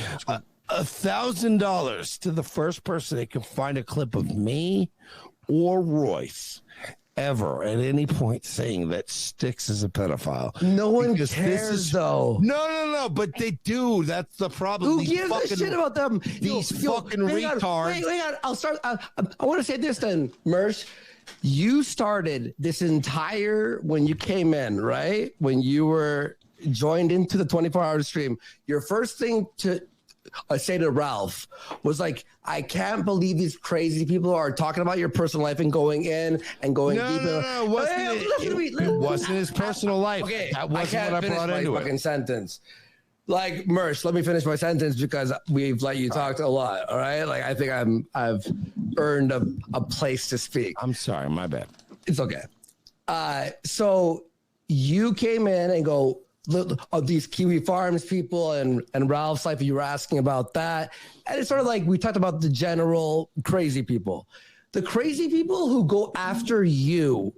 $1,000 to the first person that can find a clip of me or Royce ever at any point saying that Styx is a pedophile.
No one cares, though.
No, but they do. That's the problem.
Who gives a shit about them?
These fucking retards.
Hang on. I'll start. I want to say this then, Mersh. You started this entire, when you came in, right? When you were joined into the 24-hour stream, your first thing to say to Ralph was like, I can't believe these crazy people are talking about your personal life and going in and going deeper.
No, it wasn't his personal life.
Okay,
that wasn't what I brought into
fucking sentence. Like, Mersh, let me finish my sentence because we've let you talk a lot. All right, like I think I've earned a place to speak.
I'm sorry, my bad.
It's okay. So you came in and go, of these Kiwi Farms people and Ralph's life, you were asking about that. And it's sort of like we talked about the general crazy people. The crazy people who go after you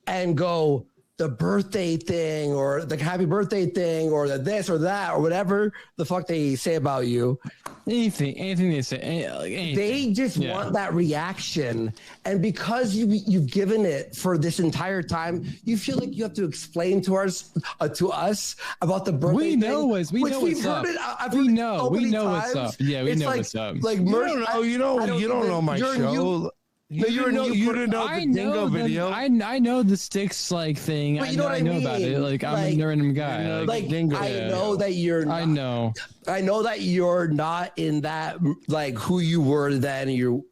and go, the birthday thing or the happy birthday thing or the this or that or whatever the fuck they say about you.
Anything they say. Anything.
They just want that reaction. And because you've given it for this entire time, you feel like you have to explain to us about the birthday
we know what's up. We know what's up. Yeah, we know what's up.
Like,
you don't know my show. You didn't know the Dingo video.
I know the Styx like thing.
But you know what I
know
mean?
about it. Like I'm a random guy.
Like I know that you're.
I know
that you're not in that like who you were then. You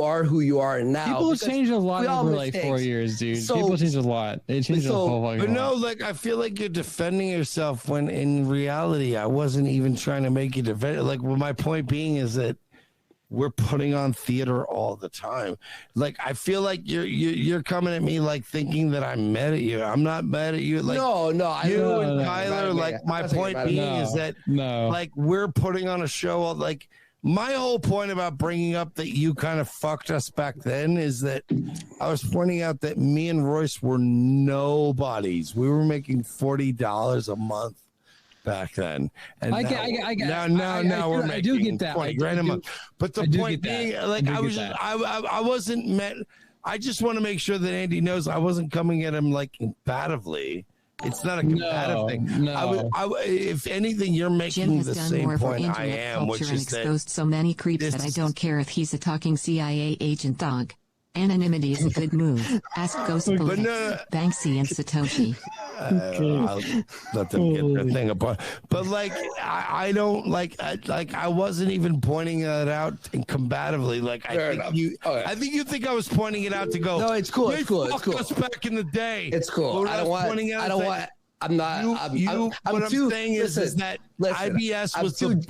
are who you are now.
People change a lot over like 4 years, dude. People change a lot. They change a whole fucking lot.
But no, like I feel like you're defending yourself when in reality I wasn't even trying to make you defend. Like, well, my point being is that we're putting on theater all the time. Like, I feel like you're coming at me like thinking that I'm mad at you. I'm not mad at you. Like,
no,
Tyler. Like, my point being is that like we're putting on a show. Like, my whole point about bringing up that you kind of fucked us back then is that I was pointing out that me and Royce were nobodies. We were making $40 a month back then, and now we're making, I do get that. 20 grand a month. But the point being, like, I wasn't meant. I just want to make sure that Andy knows I wasn't coming at him like combatively. It's not a combative thing.
No.
If anything, you're making the same point I am, which is that
exposed so many creeps that I don't care if he's a talking CIA agent dog. Anonymity is a good move. Ask Ghost Police, Banksy, and Satoshi.
I'll let them get their thing apart. But like, I don't like I wasn't even pointing that out combatively. Like, I think you think I was pointing it out to go.
No, it's cool. It's cool. It's cool.
Us back in the day.
It's cool. I'm too saying is that IBS was too.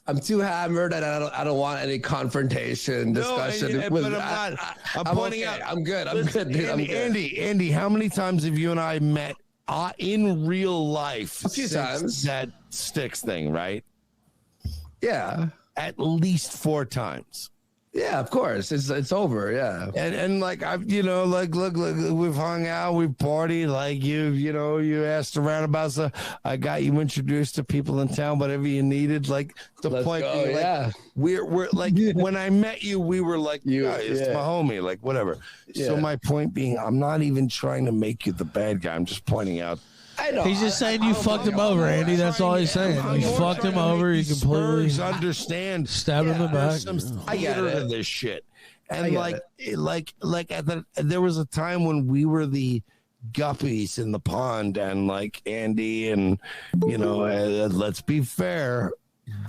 I'm too hammered, and I don't want any confrontation discussion.
But I'm not. I'm pointing out.
I'm good. I'm good, dude.
Andy, how many times have you and I met in real life?
A few times.
That Styx thing, right?
Yeah,
at least 4 times.
Yeah, of course. It's over. Yeah.
And like look, we've hung out, we've partied, like you asked around about stuff. I got you introduced to people in town, whatever you needed. Like the point being, like, we're like when I met you, we were like, it's my homie, like whatever. Yeah. So my point being, I'm not even trying to make you the bad guy. I'm just pointing out.
I know. He's just saying you fucked him over, Andy. That's all he's saying. You fucked him over. You completely
understand.
Stabbed him in the back.
I get it. To this shit, and there was a time when we were the guppies in the pond, and like Andy, and let's be fair,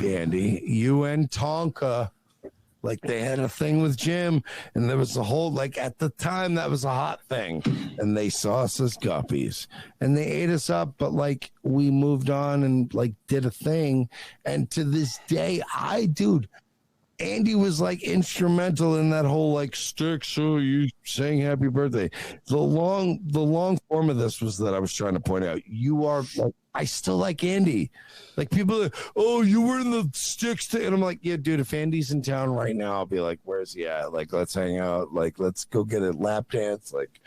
Andy, you and Tonka. Like, they had a thing with Jim, and there was a whole, like, at the time, that was a hot thing. And they saw us as guppies. And they ate us up, but, like, we moved on and, like, did a thing. And to this day, Andy was, like, instrumental in that whole, like, Styx, so you saying happy birthday. The long form of this was that I was trying to point out, you are, like, I still like Andy. Like, people are, oh, you were in the Styx thing. And I'm like, yeah, dude, if Andy's in town right now, I'll be like, where's he at? Like, let's hang out. Like, let's go get a lap dance. Like,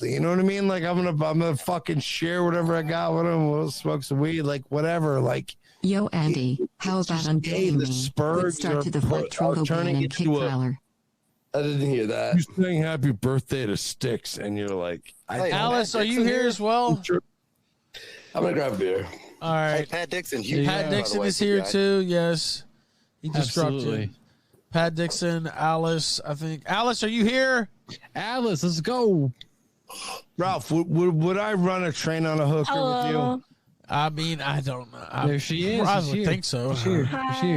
you know what I mean? Like, I'm gonna fucking share whatever I got with him. We'll smoke some weed, like, whatever. Like,
yo, Andy, how about undating me? Let's start to the foot troll and kick trailer.
I didn't hear that.
You saying happy birthday to Sticks, and you're like,
Alice, are you here as well?
I'm gonna grab a beer.
All right.
Hey, Pat Dixon.
Pat Dixon is here too. Yes, he just dropped in. Pat Dixon, Alice. I think Alice, are you here?
Alice, let's go.
Ralph, would I run a train on a hooker with you?
I mean, I don't know.
There she is.
I would think so.
She's here.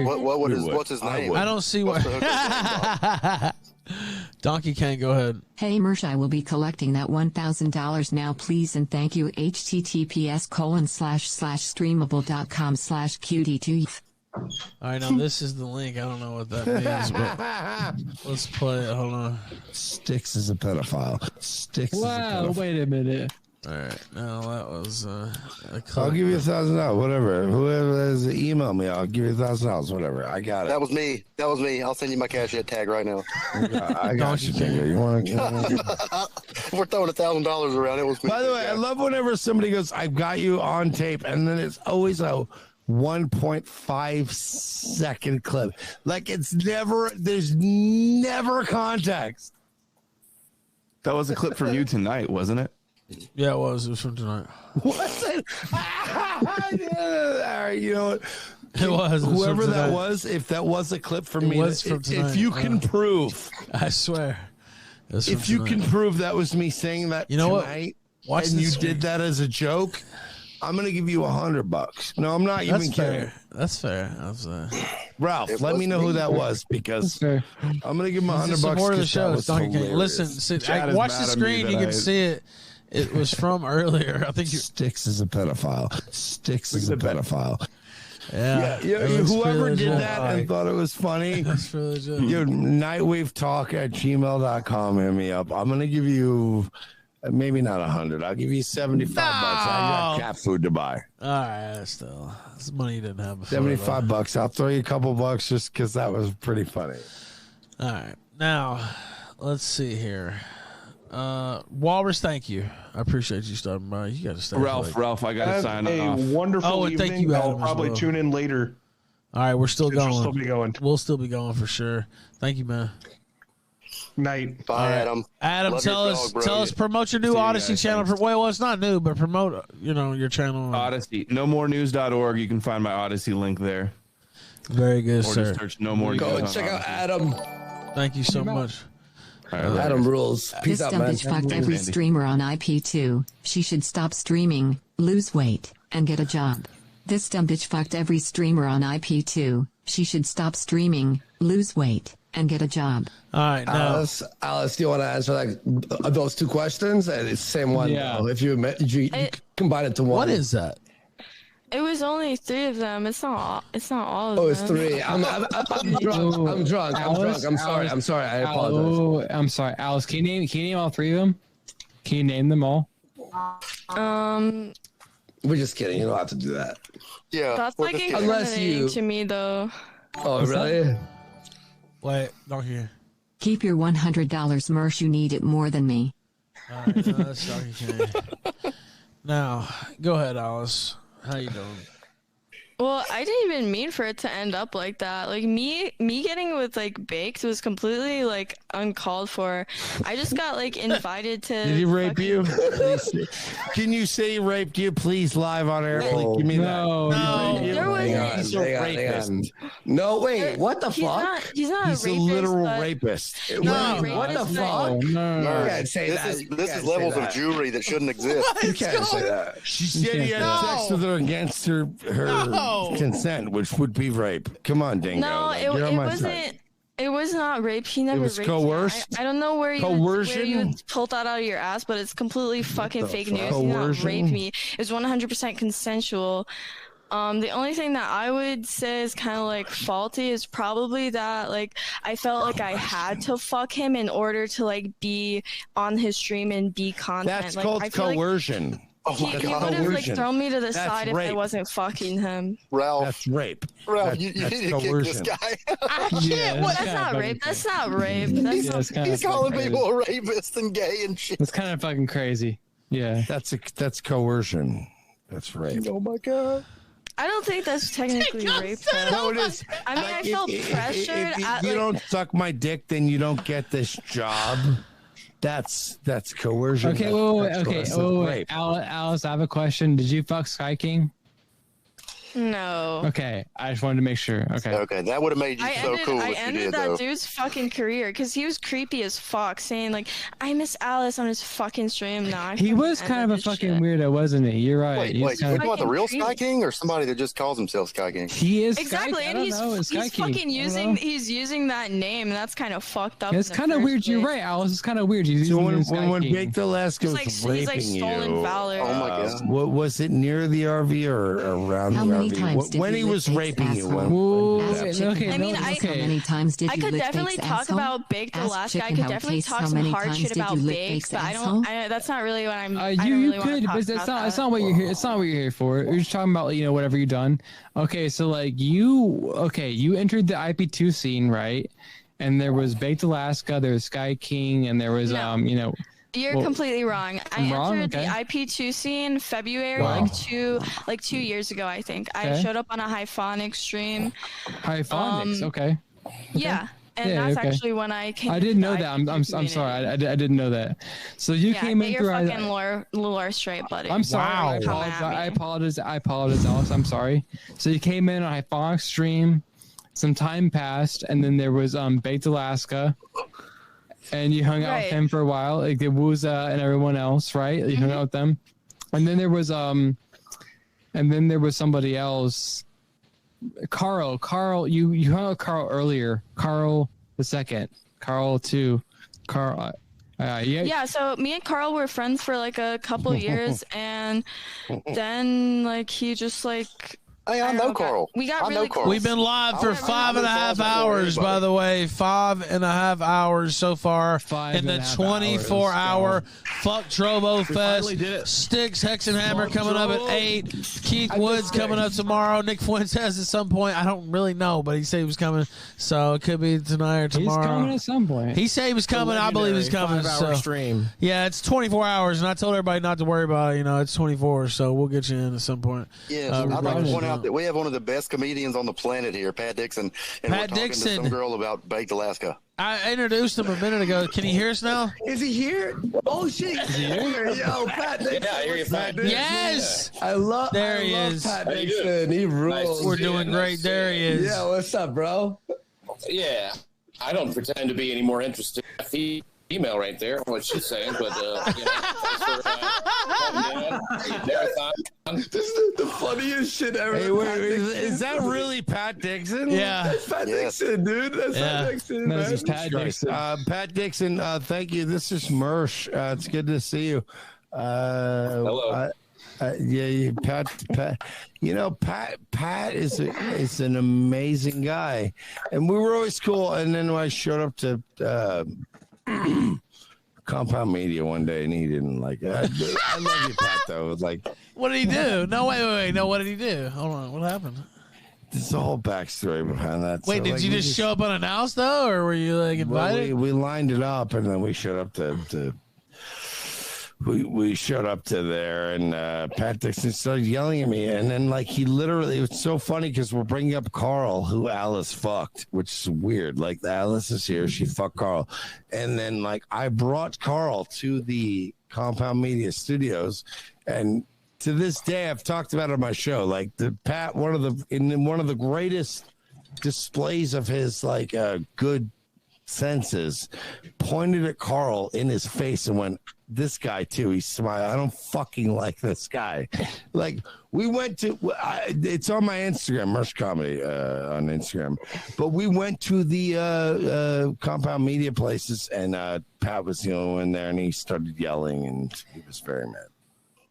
What's his name?
I don't see what. Donkey Kang, go ahead.
Hey Mersh, I will be collecting that $1,000 now, please and thank you. https://streamable.com/QD2.
All right, now this is the link. I don't know what that means, but let's play it. Hold on.
Sticks is a pedophile. Sticks.
Wow, wait a minute.
All right, now that was.
I'll give you $1,000. Whatever. Whoever has to email me, I'll give you $1,000. Whatever. I got it.
That was me. I'll send you my cash app tag right now.
I got you, Tinker. You want to?
We're throwing $1,000 around. It was me.
By the way, I love whenever somebody goes, "I've got you on tape," and then it's always a 1.5 second clip. Like there's never context.
That was a clip from you tonight, wasn't it?
Yeah, it was. It was from tonight.
What's it? All right, you know what?
It was.
Whoever that was, if that was a clip from me, if you can prove,
I swear,
if you can prove that was me saying that,
you know
tonight,
what?
And you did that as a joke, I'm gonna give you $100. No, I'm not even kidding.
That's fair.
Ralph, let me know who that was because I'm gonna give him $100.
Support of the show. Listen, watch the screen. You can see it. It was from earlier. I think
Sticks is a pedophile. Sticks is a pedophile.
Yeah.
Whoever did that and thought it was funny,
that's really legit.
nightwavetalk@gmail.com. Hit me up. I'm gonna give you maybe not 100. I'll give you $75. I got cat food to buy.
All right, still, it's money you didn't have before.
$75. I'll throw you a couple bucks just because that was pretty funny.
All right, now let's see here. Walrus, thank you. I appreciate you stopping by. You got to stay.
Ralph, I got to sign off.
Wonderful evening.
Thank you, Adam,
I'll probably tune in later.
All right, we're still going.
We'll still be going.
We'll still be going for sure. Thank you, man.
Night.
Bye, Adam.
Adam, tell us, promote your new Odyssey channel. Well, it's not new, but promote, your channel.
Odyssey. NoMoreNews.org. You can find my Odyssey link there.
Very good,
or
sir.
Just search No More News.
Go and check out Adam.
Thank you so much.
Adam rules. Peace
This
out,
dumb
man.
bitch fucked every streamer on IP2. She should stop streaming, lose weight, and get a job. This dumb bitch fucked every streamer on IP2. She should stop streaming, lose weight, and get a job.
All right, now.
Alice, do you want to answer those two questions? And it's the same one.
Yeah.
Though, if you combine it to one.
What is that?
It was only 3 of them. It's not all of them.
Oh, it's 3. I'm drunk. I'm drunk. I'm sorry. I apologize.
Oh, I'm sorry. Alice, can you name all 3 of them? Can you name them all?
We're just kidding. You don't have to do that.
Yeah.
That's like incriminating to me, though.
Oh, really?
Wait, don't hear.
Keep your $100, Mersh. You need it more than me.
All right, that's Donkey Kang. Now, go ahead, Alice. How you doing?
Well, I didn't even mean for it to end up like that. Like me getting with baked was completely uncalled for. I just got invited to.
Did he rape you? Can you say he raped you, please, live on air? Give me
no.
There was
Hang on. No, wait. What the fuck?
He's not
He's
a rapist,
a literal
but
rapist.
What the fuck?
No.
You can't say that.
This is levels of jewelry that shouldn't exist.
You can't say that.
She said he had sex with her against her consent, which would be rape. Come on, Dingo.
No, it wasn't. It was not rape. He never raped
coerced?
me. I don't know where you pulled that out of your ass, but it's completely fucking fake news. He did not rape me. It was 100% consensual. The only thing that I would say is kind of faulty is probably that I felt like I had to fuck him in order to be on his stream and be content.
That's called coercion.
Oh my God.
He would have thrown me to the side if I wasn't fucking him.
Ralph.
That's rape.
Ralph, you need to kick this guy.
I can't. That's not rape. That's not rape.
He's calling people a rapist and gay and shit.
It's kind of fucking crazy. Yeah.
That's coercion. That's rape.
Oh my God.
I don't think that's technically rape.
No, it is.
I mean, I felt pressured.
If you don't suck my dick, then you don't get this job. That's coercion.
Okay, wait. Alice, I have a question. Did you fuck Sky King?
No.
Okay, I just wanted to make sure. Okay,
that would have made you so cool.
I
if you
ended
did,
that
though.
dude's fucking career because he was creepy as fuck, saying like, "I miss Alice" on his fucking stream. Now
he was kind of a fucking weirdo, wasn't he? You're right.
Wait,
He's
you
kind of-
talking about the real Sky King or somebody that just calls himself Sky King?
He is
exactly, and he's fucking using that name, and that's kind of fucked up.
It's kind of weird. You're right, Alice. It's kind of weird. He's
So
using
when
King.
Baked Alaska was
He's
raping
like stolen
you,
valor.
Oh my God.
what was it, near the RV or around
How
the
many
RV?
times did
When
you
he
lick
was
Bake's
raping you?
asshole? Ask
Okay,
Chicken
okay,
how
I mean,
many-
I-
how many times did
I
you
could
lick
definitely
Bake's
talk
asshole?
about Baked
Ask
Alaska. I
Chicken
could
how it
definitely
tastes.
talk
How
some
many
hard
times
shit
did you
about
lick
Bakes,
Bake's
but
asshole?
that's not really what I'm. I
you
don't really
could,
want to talk
but
about that.
it's not what you're here. It's not what you're here for. You're just talking about whatever you've done. Okay, so like you entered the IP2 scene, right? And there was Baked Alaska, there was Sky King, and there was
No. You're
well,
completely wrong. I
I'm wrong?
entered
Okay.
the IP2 scene February,
Wow.
like 2 years ago, I think. I
Okay.
showed up on a Hyphonic stream.
Hyphonics. Okay.
Yeah, and
Yeah,
that's
okay.
actually when I came.
I
into
didn't
the
know that. I'm
IP2
sorry. I didn't know that. So you
Yeah,
came
get
in
your
through.
fucking lore straight, buddy.
I'm sorry.
Wow.
I apologize, Alice. I'm sorry. So you came in on a Hyphonic stream. Some time passed, and then there was Baked Alaska, and you hung out with
Right.
him for a while, like the Wooza and everyone else, right? You hung out with them, and then there was somebody else. Carl, you hung out with Carl earlier. Carl the second. Carl two. Carl.
Yeah, so me and Carl were friends for like a couple years, and then like he just like.
Hey, I know Carl.
We got
I know
really
Carl.
close.
We've been live for 5.5 hours, by the way. 5.5 hours so far in the 24-hour Fuck Trovo Fest. Sticks Hexenhammer coming up at 8. Keith Woods coming up tomorrow. Nick Fuentes at some point. I don't really know, but he said he was coming, so it could be tonight or tomorrow.
He's coming at some point.
He said he was coming. I believe he's coming.
5-hour stream.
Yeah, it's 24 hours, and I told everybody not to worry about it. It's 24, so we'll get you in at some point.
Yes, I'd like to point out that we have one of the best comedians on the planet here, Pat Dixon, and
Pat
we're talking
Dixon.
to some girl about Baked Alaska.
I introduced him a minute ago. Can you hear us now?
Is he here? Oh shit! Is he here? Yo, Pat Dixon.
Yeah, I hear you, Pat Dixon.
Yes.
I love.
There
I
he
love
is.
Pat
How you
Dixon.
doing?
He rules.
Nice to
We're
see you.
doing
Nice
great.
to
There
see
he
you.
is.
Yeah, what's up, bro?
Yeah, I don't pretend to be any more interested. Female right there, what she's saying, but thanks for marathon.
This is the funniest shit ever.
Hey, wait, is that really Pat Dixon?
Yeah.
That's Pat Dixon, dude. That's Pat Dixon.
This
man.
is Pat Dixon.
Pat Dixon, thank you. This is Mersh. It's good to see you.
Hello.
Pat. Pat is an amazing guy, and we were always cool. And then when I showed up to Compound Media one day, and he didn't like it. I love you, Pat. Though, like,
What did he do? No, wait. No, what did he do? Hold on. What happened?
there's a whole backstory behind that.
Wait,
So,
did
like,
you
we
just show up unannounced though, or were you like invited?
Well, we lined it up, and then we showed up to we showed up to there, and Pat Dixon started yelling at me, and then like he literally, it was so funny because we're bringing up Carl, who Alice fucked, which is weird. Like Alice is here, she fucked Carl, and then like I brought Carl to the Compound Media Studios, and to this day I've talked about it on my show. Like the Pat, one of the greatest displays of his like good senses, pointed at Carl in his face and went, "This guy too." He smiled. "I don't fucking like this guy." Like we went to, it's on my Instagram, Mersh Comedy on Instagram. But we went to the Compound Media places, and Pat was the only one there, and he started yelling, and he was very mad.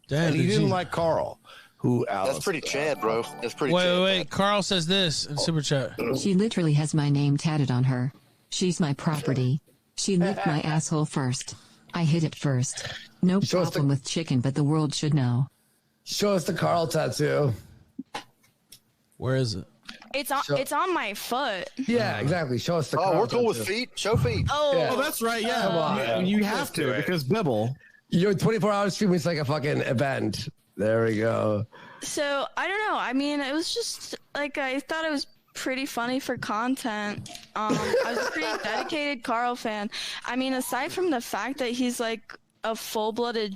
Damn,
and he
did
didn't
you-
like Carl, who Alice.
That's pretty Chad, bro. That's pretty Chad.
Wait. Carl says this in Super Chat.
She literally has my name tatted on her. She's my property. She licked my asshole first. I hit it first. No problem with chicken, but the world should know.
Show us the Carl tattoo.
Where is it?
It's on my foot.
Yeah, exactly. Show us the Carl
Oh, we're cool with
tattoo.
feet. Show feet.
Oh,
Yeah.
Oh, that's right. Yeah,
Come on.
you have to because Bibble.
Your 24-hour stream is like a fucking event. There we go.
So I don't know. I mean, it was just like I thought it was pretty funny for content. I was a pretty dedicated Carl fan. I mean, aside from the fact that he's like a full-blooded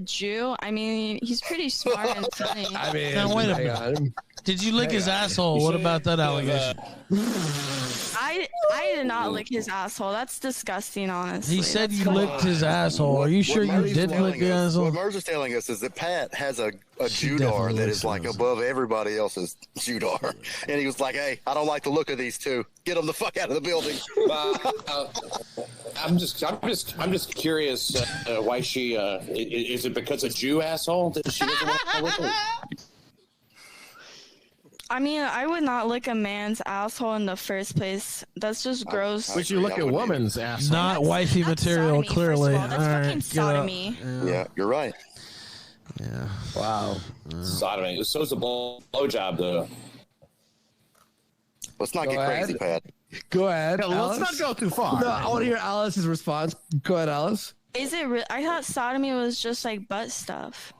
Jew. I mean, he's pretty smart and funny.
I mean,
now, wait a minute. Did you lick his asshole? What about that allegation?
I did not lick his asshole. That's disgusting, honestly.
He said you licked his asshole. Are you sure you did lick the asshole?
What Mersh is telling us is that Pat has a Judar that is like above everybody else's Judar, and he was like, "Hey, I don't like the look of these two. Get them the fuck out of the building."
I'm just curious why she is it because of Jew asshole that she doesn't want to lick her?
I mean, I would not lick a man's asshole in the first place. That's just gross.
But you look at woman's asshole.
Not wifey material,
sodomy,
clearly.
first of all. That's fucking sodomy.
Yeah, you're right.
Yeah.
Wow.
Sodomy. So it's a blowjob, though.
Let's not get crazy, Pat.
Go ahead.
No, let's not go too far.
No, I want to hear Alice's response. Go ahead, Alice.
Is it real? I thought sodomy was just like butt stuff.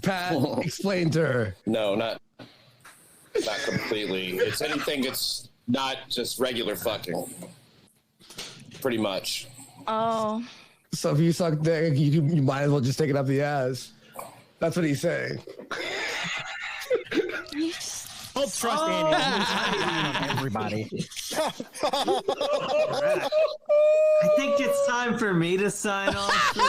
Pat, explain to her.
No, not completely. It's anything that's not just regular fucking. Pretty much.
Oh.
So if you suck dick, you might as well just take it up the ass. That's what he's saying.
Don't trust Andy. Everybody.
I think it's time for me to sign off for the night.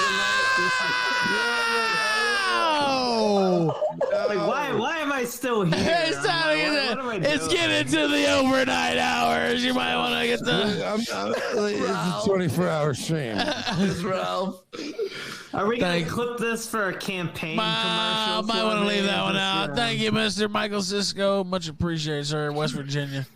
Like, why am I still here?
It's time to get it's getting to the overnight hours. You might want to get the.
It's a 24-hour stream.
It's Ralph.
Are we going to clip this for a campaign commercial?
Might want to leave that one out. Thank you, Mr. Michael Cisco. Much appreciated, sir. West Virginia.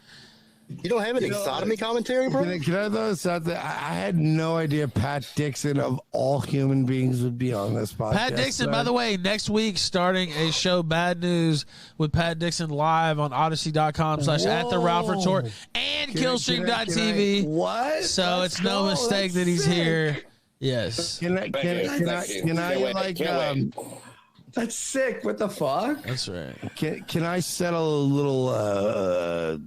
You don't have any sodomy commentary, bro?
Can I throw this out there? I had no idea Pat Dixon, of all human beings, would be on this podcast.
Pat Dixon, by the way, next week starting a show, Bad News with Pat Dixon, live on Odyssey.com/@the-Ralph-Retort and Killstream.tv.
What?
So it's no mistake that he's here. Yes.
Can I
That's sick. What the fuck?
That's right.
Can I settle a little what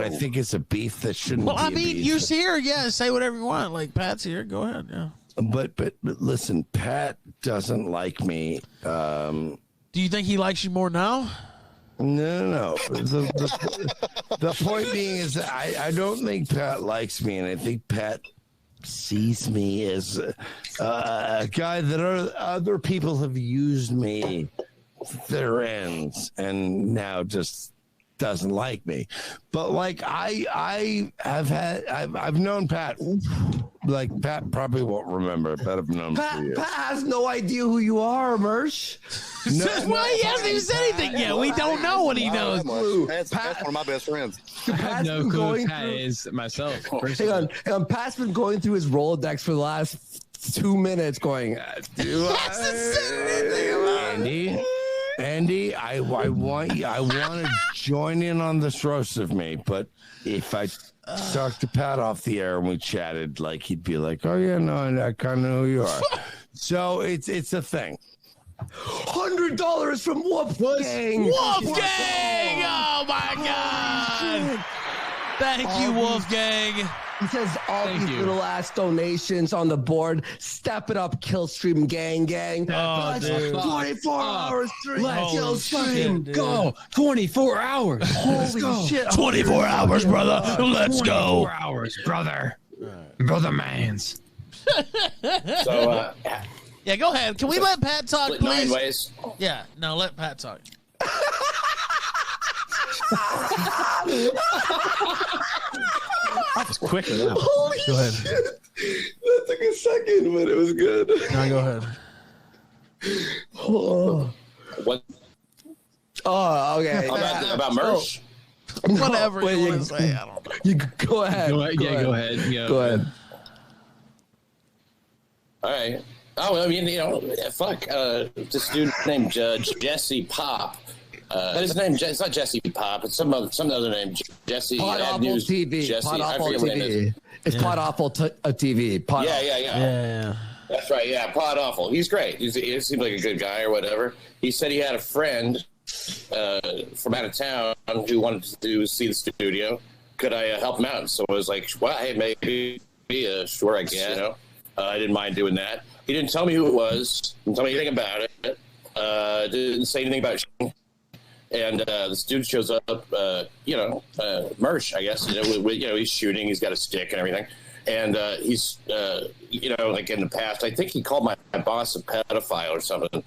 I think is a beef that shouldn't
Well,
be
I
a
mean,
beef?
you're here. Yeah, say whatever you want. Like, Pat's here. Go ahead. Yeah.
But listen, Pat doesn't like me.
Do you think he likes you more now?
No. The point being is that I don't think Pat likes me, and I think Pat sees me as a guy that other people have used me to their ends, and now just doesn't like me. But like I've known Pat. Like Pat probably won't remember, but I've known him for years.
Pat has no idea who you are, Mersh.
Well, he hasn't even said anything yet. We don't know what he knows.
Pat's one of my best friends.
I have no clue who Pat is myself.
Hang on. Pat's been going through his Rolodex for the last 2 minutes going,
Andy, I want to join in on this roast of me, but if I talked to Pat off the air and we chatted, like he'd be like, "Oh yeah, no, I kind of know who you are." So it's a thing.
$100 from Wolfgang.
Wolfgang! Oh my God! Thank you, Wolfgang.
He says all these little ass donations on the board. Step it up, Killstream gang.
Oh, dude.
24 hours stream.
Let's
Killstream.
Go. 24 hours.
Holy shit.
24 hours, brother. Let's go.
24 hours, brother. Brother mans.
So,
Yeah, go ahead. Can we let Pat talk,
split 9
please?
ways.
Yeah, no, let Pat talk.
That was quick enough.
Holy
Go ahead.
shit. That took a second, but it was good.
No, go ahead.
What
Oh, okay.
about Mersh?
Whatever you want to say. I don't know.
You go ahead.
Go ahead. Go ahead.
Go ahead.
All right. Oh, I mean, fuck. This dude named Jesse Pop. His name, it's not Jesse Pop. It's some other name. Jesse.
Pod Awful
News,
TV.
Jesse.
Pod
I
Awful
forget what it is.
TV. It's Pod Awful TV. Pod
Yeah. That's right. Yeah, Pod Awful. He's great. He seems like a good guy or whatever. He said he had a friend from out of town who wanted to see the studio. Could I help him out? So I was like, well, hey, maybe, sure, I guess. I didn't mind doing that. He didn't tell me who it was. Didn't tell me anything about it. Didn't say anything about it. And this dude shows up, Mersh, I guess. He's shooting. He's got a stick and everything. And he's, like in the past, I think he called my boss a pedophile or something.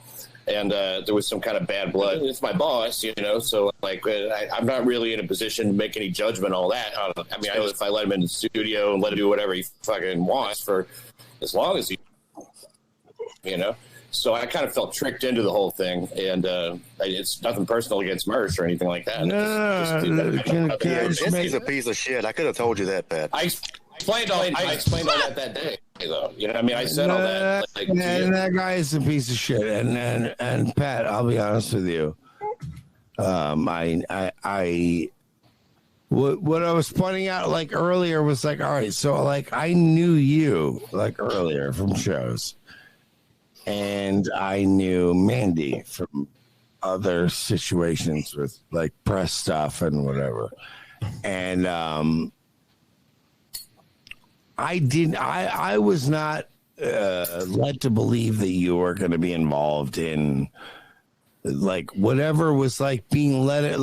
And there was some kind of bad blood. It's my boss, so I'm not really in a position to make any judgment on all that. I mean, I know if I let him in the studio and let him do whatever he fucking wants for as long as he, So I kind of felt tricked into the whole thing, and it's nothing personal against Mersh or anything like that.
He's a piece of shit. I could have told you that, Pat.
I explained all that day, though. I said all that.
And that guy is a piece of shit. And Pat, I'll be honest with you. What I was pointing out earlier was all right, so I knew you earlier from shows. And I knew Mandy from other situations with press stuff and whatever. And I was not led to believe that you were going to be involved in whatever was being led.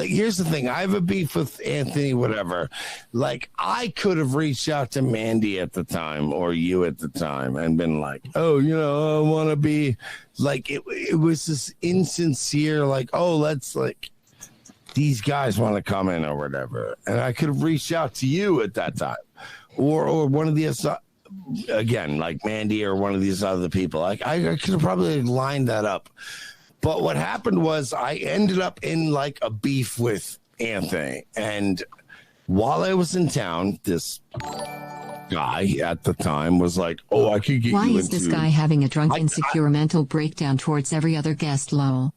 Here's the thing. I have a beef with Anthony, whatever. I could have reached out to Mandy at the time or you at the time and been I want to be it was this insincere, let's these guys want to come in or whatever. And I could have reached out to you at that time or one of the, again, Mandy or one of these other people. I could have probably lined that up. But what happened was I ended up in a beef with Anthony. And while I was in town, this guy at the time was I could get
Why
you
is this guy having a drunk, insecure mental breakdown towards every other guest, lol?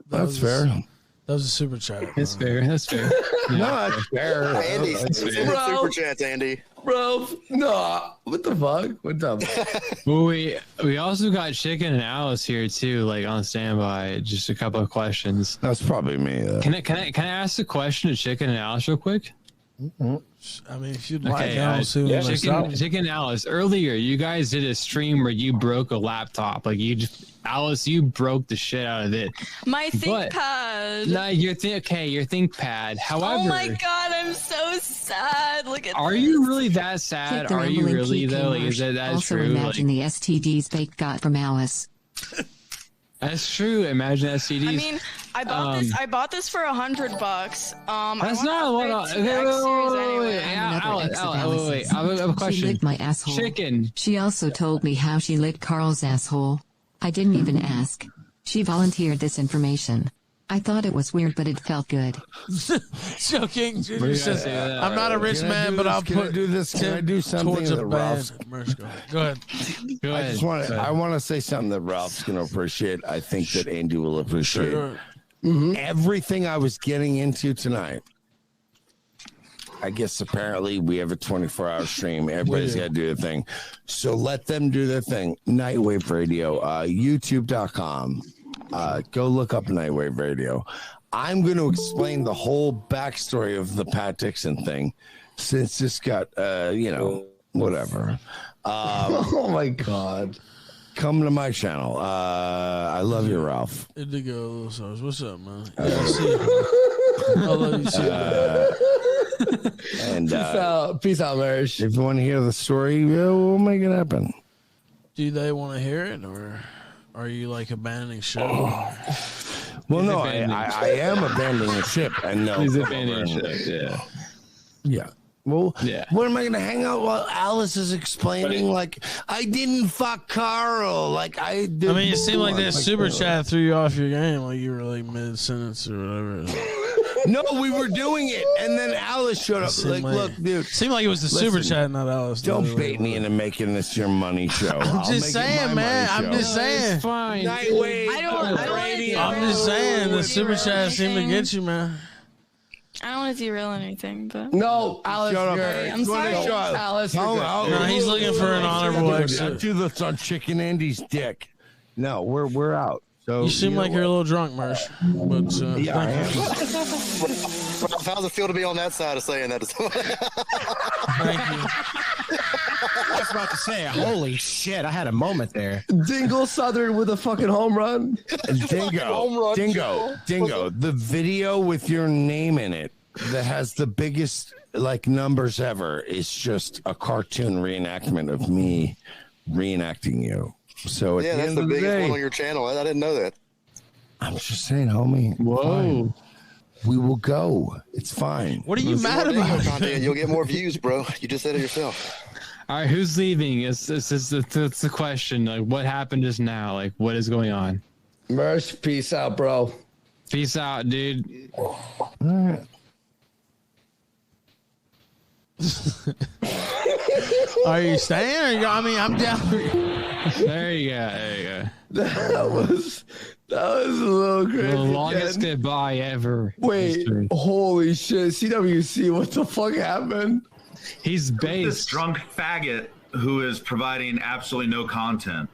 That's fair.
That was a super chat.
That's fair. That's fair.
No, that's fair.
Andy, super chats, Andy.
Bro, no. What the fuck? What's up?
Well, we also got Chicken and Alice here too, on standby. Just a couple of questions.
That's probably me.
Can I ask a question to Chicken and Alice real quick?
I mean, if you'd like,
Chicken and Alice. Earlier, you guys did a stream where you broke a laptop. Alice, you broke the shit out of it.
My ThinkPad.
No, your ThinkPad. However,
oh my god, I'm so sad. Look at.
Are
this.
you really that sad? Are you really though? Is that
also
true?
Imagine the STDs Bake got from Alice.
That's true. Imagine STDs.
I mean, I bought this for $100.
That's not a lot. Wait. I have a question.
She licked my asshole.
Chicken.
She also told me how she licked Carl's asshole. I didn't even ask. She volunteered this information. I thought it was weird, but it felt good.
Joking. I'm not a rich man, but I'll put.
Do this. Can I do something that Ralph's?
Go ahead.
I want to say something that Ralph's going to appreciate. I think that Andy will appreciate.
Sure.
Everything I was getting into tonight. I guess apparently we have a 24-hour stream. Everybody's got to do their thing. So let them do their thing. Nightwave Radio, YouTube.com. Go look up Nightwave Radio. I'm going to explain the whole backstory of the Pat Dixon thing since this got, whatever.
Oh, my God.
Come to my channel. I love you, Ralph.
Indigo, what's up, man? Yeah, I see you. I love you too.
And
peace out, Mersh.
If you want to hear the story, we'll make it happen.
Do they want to hear it, or are you abandoning ship?
Well, no, I am abandoning the ship, and no,
he's abandoning the ship.
Yeah. Well, what am I going to hang out while Alice is explaining? I didn't fuck Carl. I did.
I mean, it seemed like that super chat threw you off your game, you were mid sentence or whatever.
No, we were doing it, and then Alice showed up. Look, dude.
Seemed like it was the super chat, not Alice.
Don't bait me into making this your money show.
I'm just saying, man. I'm just saying.
It's fine.
I don't
I'm just saying, the super chat seemed to get you, man.
I don't want to derail anything, but
No, Alice,
Shut up.
you're-
I'm sorry.
Alice, you're good.
No, he's looking for an honorable exit.
Do this on Chicken Andy's dick. No, we're out. So
You seem like you're a little drunk, Mersh. But
Yeah, I am.
Ralph, how's it feel to be on that side of saying that?
thank you.
I was about to say, holy shit, I had a moment there.
Dingle Southern with a fucking home run.
Dingo. The video with your name in it that has the biggest like numbers ever is just a cartoon reenactment of me reenacting you. So at
Yeah,
the
that's
end
the
of the
biggest
day,
one on your channel. I didn't know that.
I'm just saying, homie.
Whoa.
Fine. We will go. It's fine.
What are you
See
mad
more Dingo
about?
content, you'll get more views, bro. You just said it yourself.
All right, who's leaving? It's the question. Like, what happened just now? Like, what is going on?
Mersh, peace out, bro.
Peace out, dude.
All right.
Are you staying? Or you, I mean, I'm down.
There you go. There you go.
That was a little crazy.
The longest
Ken.
goodbye ever.
Wait,
History.
holy shit. CWC, what the fuck happened?
He's
This
based.
drunk faggot who is providing absolutely no content.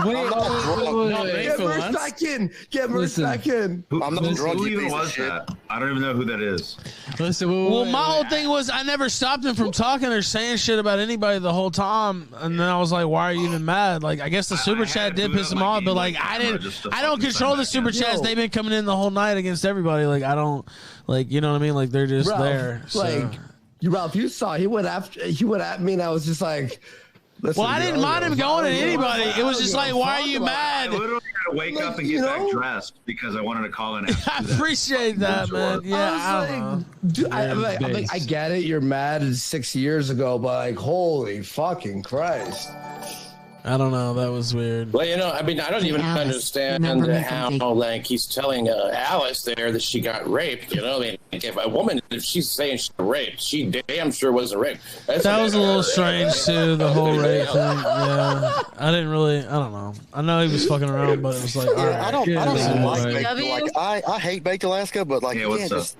Wait,
Get Mersh back in. Get Mersh back in.
I'm not drunk,
Who
you
even
piece of
was
shit.
that? I don't even know who that is.
Listen,
Well, my whole thing was I never stopped him from talking or saying shit about anybody the whole time, and then I was like, "Why are you even mad?" Like, I guess the super chat did piss him off, but like, I don't control the super chats. They've been coming in the whole night against everybody. Like, I don't, like, you know what I mean? Like, they're just
Ralph,
there. So.
Like, Ralph, you saw he went at me, and I was just like, listen,
Well, I didn't mind him going at anybody. It was just like, why are you
I
mad?
literally had to wake up and get back dressed because I wanted to call in.
I appreciate that, man. Yeah, I don't know.
Dude, I'm like, I get it. You're mad 6 years ago, but like, holy fucking Christ.
I don't know. That was weird.
Well, you know, I mean, I don't even
Alice,
understand
remember me
how,
from
like, he's telling Alice there that she got raped. You know, I mean, if a woman, if she's saying she got raped, she damn sure wasn't raped.
That was a little strange too. The whole rape thing. Yeah, I didn't really. I don't know. I know he was fucking around, but it was like, all right.
I don't even like baked,
W?
like I hate baked Alaska, but like you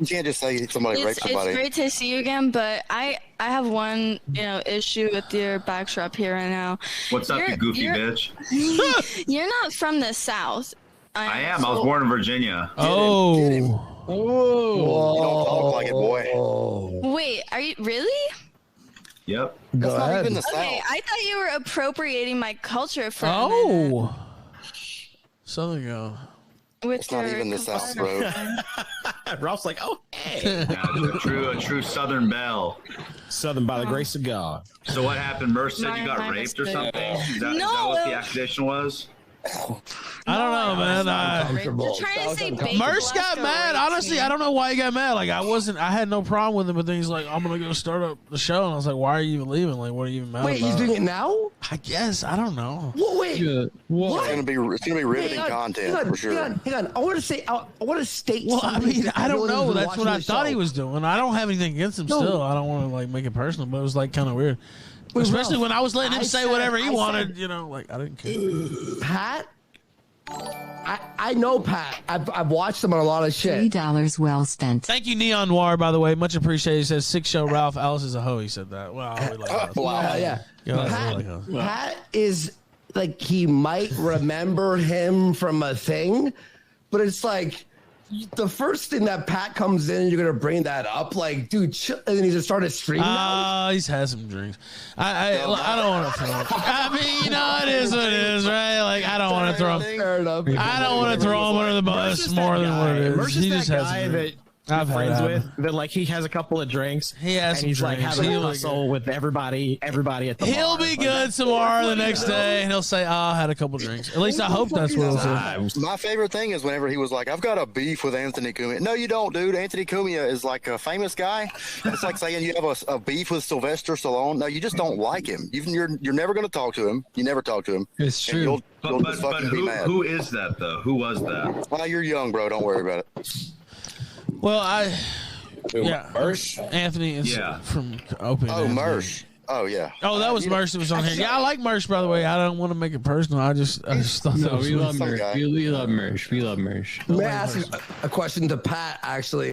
can't just say somebody raped
It's
somebody.
great to see you again, but I have one issue with your backstrap here right now.
What's up, you goofy bitch?
You're not from the South.
I am. I was born in Virginia.
Oh.
You don't talk like it, boy.
Wait, are you really?
Yep.
That's not even the
Okay,
South.
I thought you were appropriating my culture for a minute.
Oh. Southern girl.
With
It's not
your
even the South, bro.
Ralph's like, oh, hey.
Yeah, a true Southern belle.
Southern by the grace of God.
So what happened? Mersh said you got
My
raped or
mistake.
something? Is that
No,
what the
it-
accusation was?
I don't know, man.
You're trying to say baked
Mersh got
Alaska
mad.
raped
Honestly,
me.
I don't know why he got mad. Like, I had no problem with him, but then he's like, I'm gonna go start up the show, and I was like, why are you even leaving? Like, what are you even mad
Wait,
about?
he's doing it now?
I guess. I don't know.
Well, wait.
It's gonna be riveting content for sure.
Hang on. I want to say. I want to state.
Well, I
something
mean,
to
I don't
everyone
know.
who's been
That's what
watching
I
the
thought
show.
he was doing. I don't have anything against him
No.
still. I don't want to like make it personal, but it was like kind of weird.
Wait,
Especially
Ralph,
when I was letting him
I
say
said-
whatever he
I
wanted.
said-
You know, like I didn't care.
Pat. I know Pat. I've watched him on a lot of shit.
$3 well spent.
Thank you, Neon Noir, by the way. Much appreciated. He says, "Sick show, Ralph. Alice is a hoe." He said that. Well, I really like Alice.
Wow. Yeah.
Yeah, I
Pat,
really like Alice.
Pat is like he might remember him from a thing, but it's like the first thing that Pat comes in, you're gonna bring that up, like, dude, and then he just started streaming.
He's had some drinks. I don't want to throw him. I mean, you know, it is what it is, right? Like, I don't want to throw him.
Fair enough.
I don't want to throw him under the bus more than what it is.
Mersh
He
is
just
that
has
guy
some
that
drinks.
you're
I've had
friends
it
with.
happen.
That like he has a couple of drinks.
He has
and
some
he's like
drinks.
having a
He'll-
hustle with everybody at the
He'll
bar.
be good tomorrow, the next day, and he'll say, "Oh, I had a couple drinks." At least I hope that's what he'll say.
My favorite thing is whenever he was like, "I've got a beef with Anthony Cumia." No, you don't, dude. Anthony Cumia is like a famous guy. It's like saying you have a beef with Sylvester Stallone. No, you just don't like him. You're never going to talk to him. You never talk to him.
It's
And
true.
You'll
But
just fucking be mad.
who is that though? Who was that?
Well, you're young, bro. Don't worry about it.
Well, yeah,
Mersh?
Anthony is from Open.
Oh, Mersh. Oh, yeah.
Oh, that was Mersh that was on here. Yeah, I like Mersh, by the way. I don't want to make it personal. I just thought that
No,
was
we love
some
Mersh.
guy.
We love Mersh. We love Mersh.
May I ask a question to Pat, actually?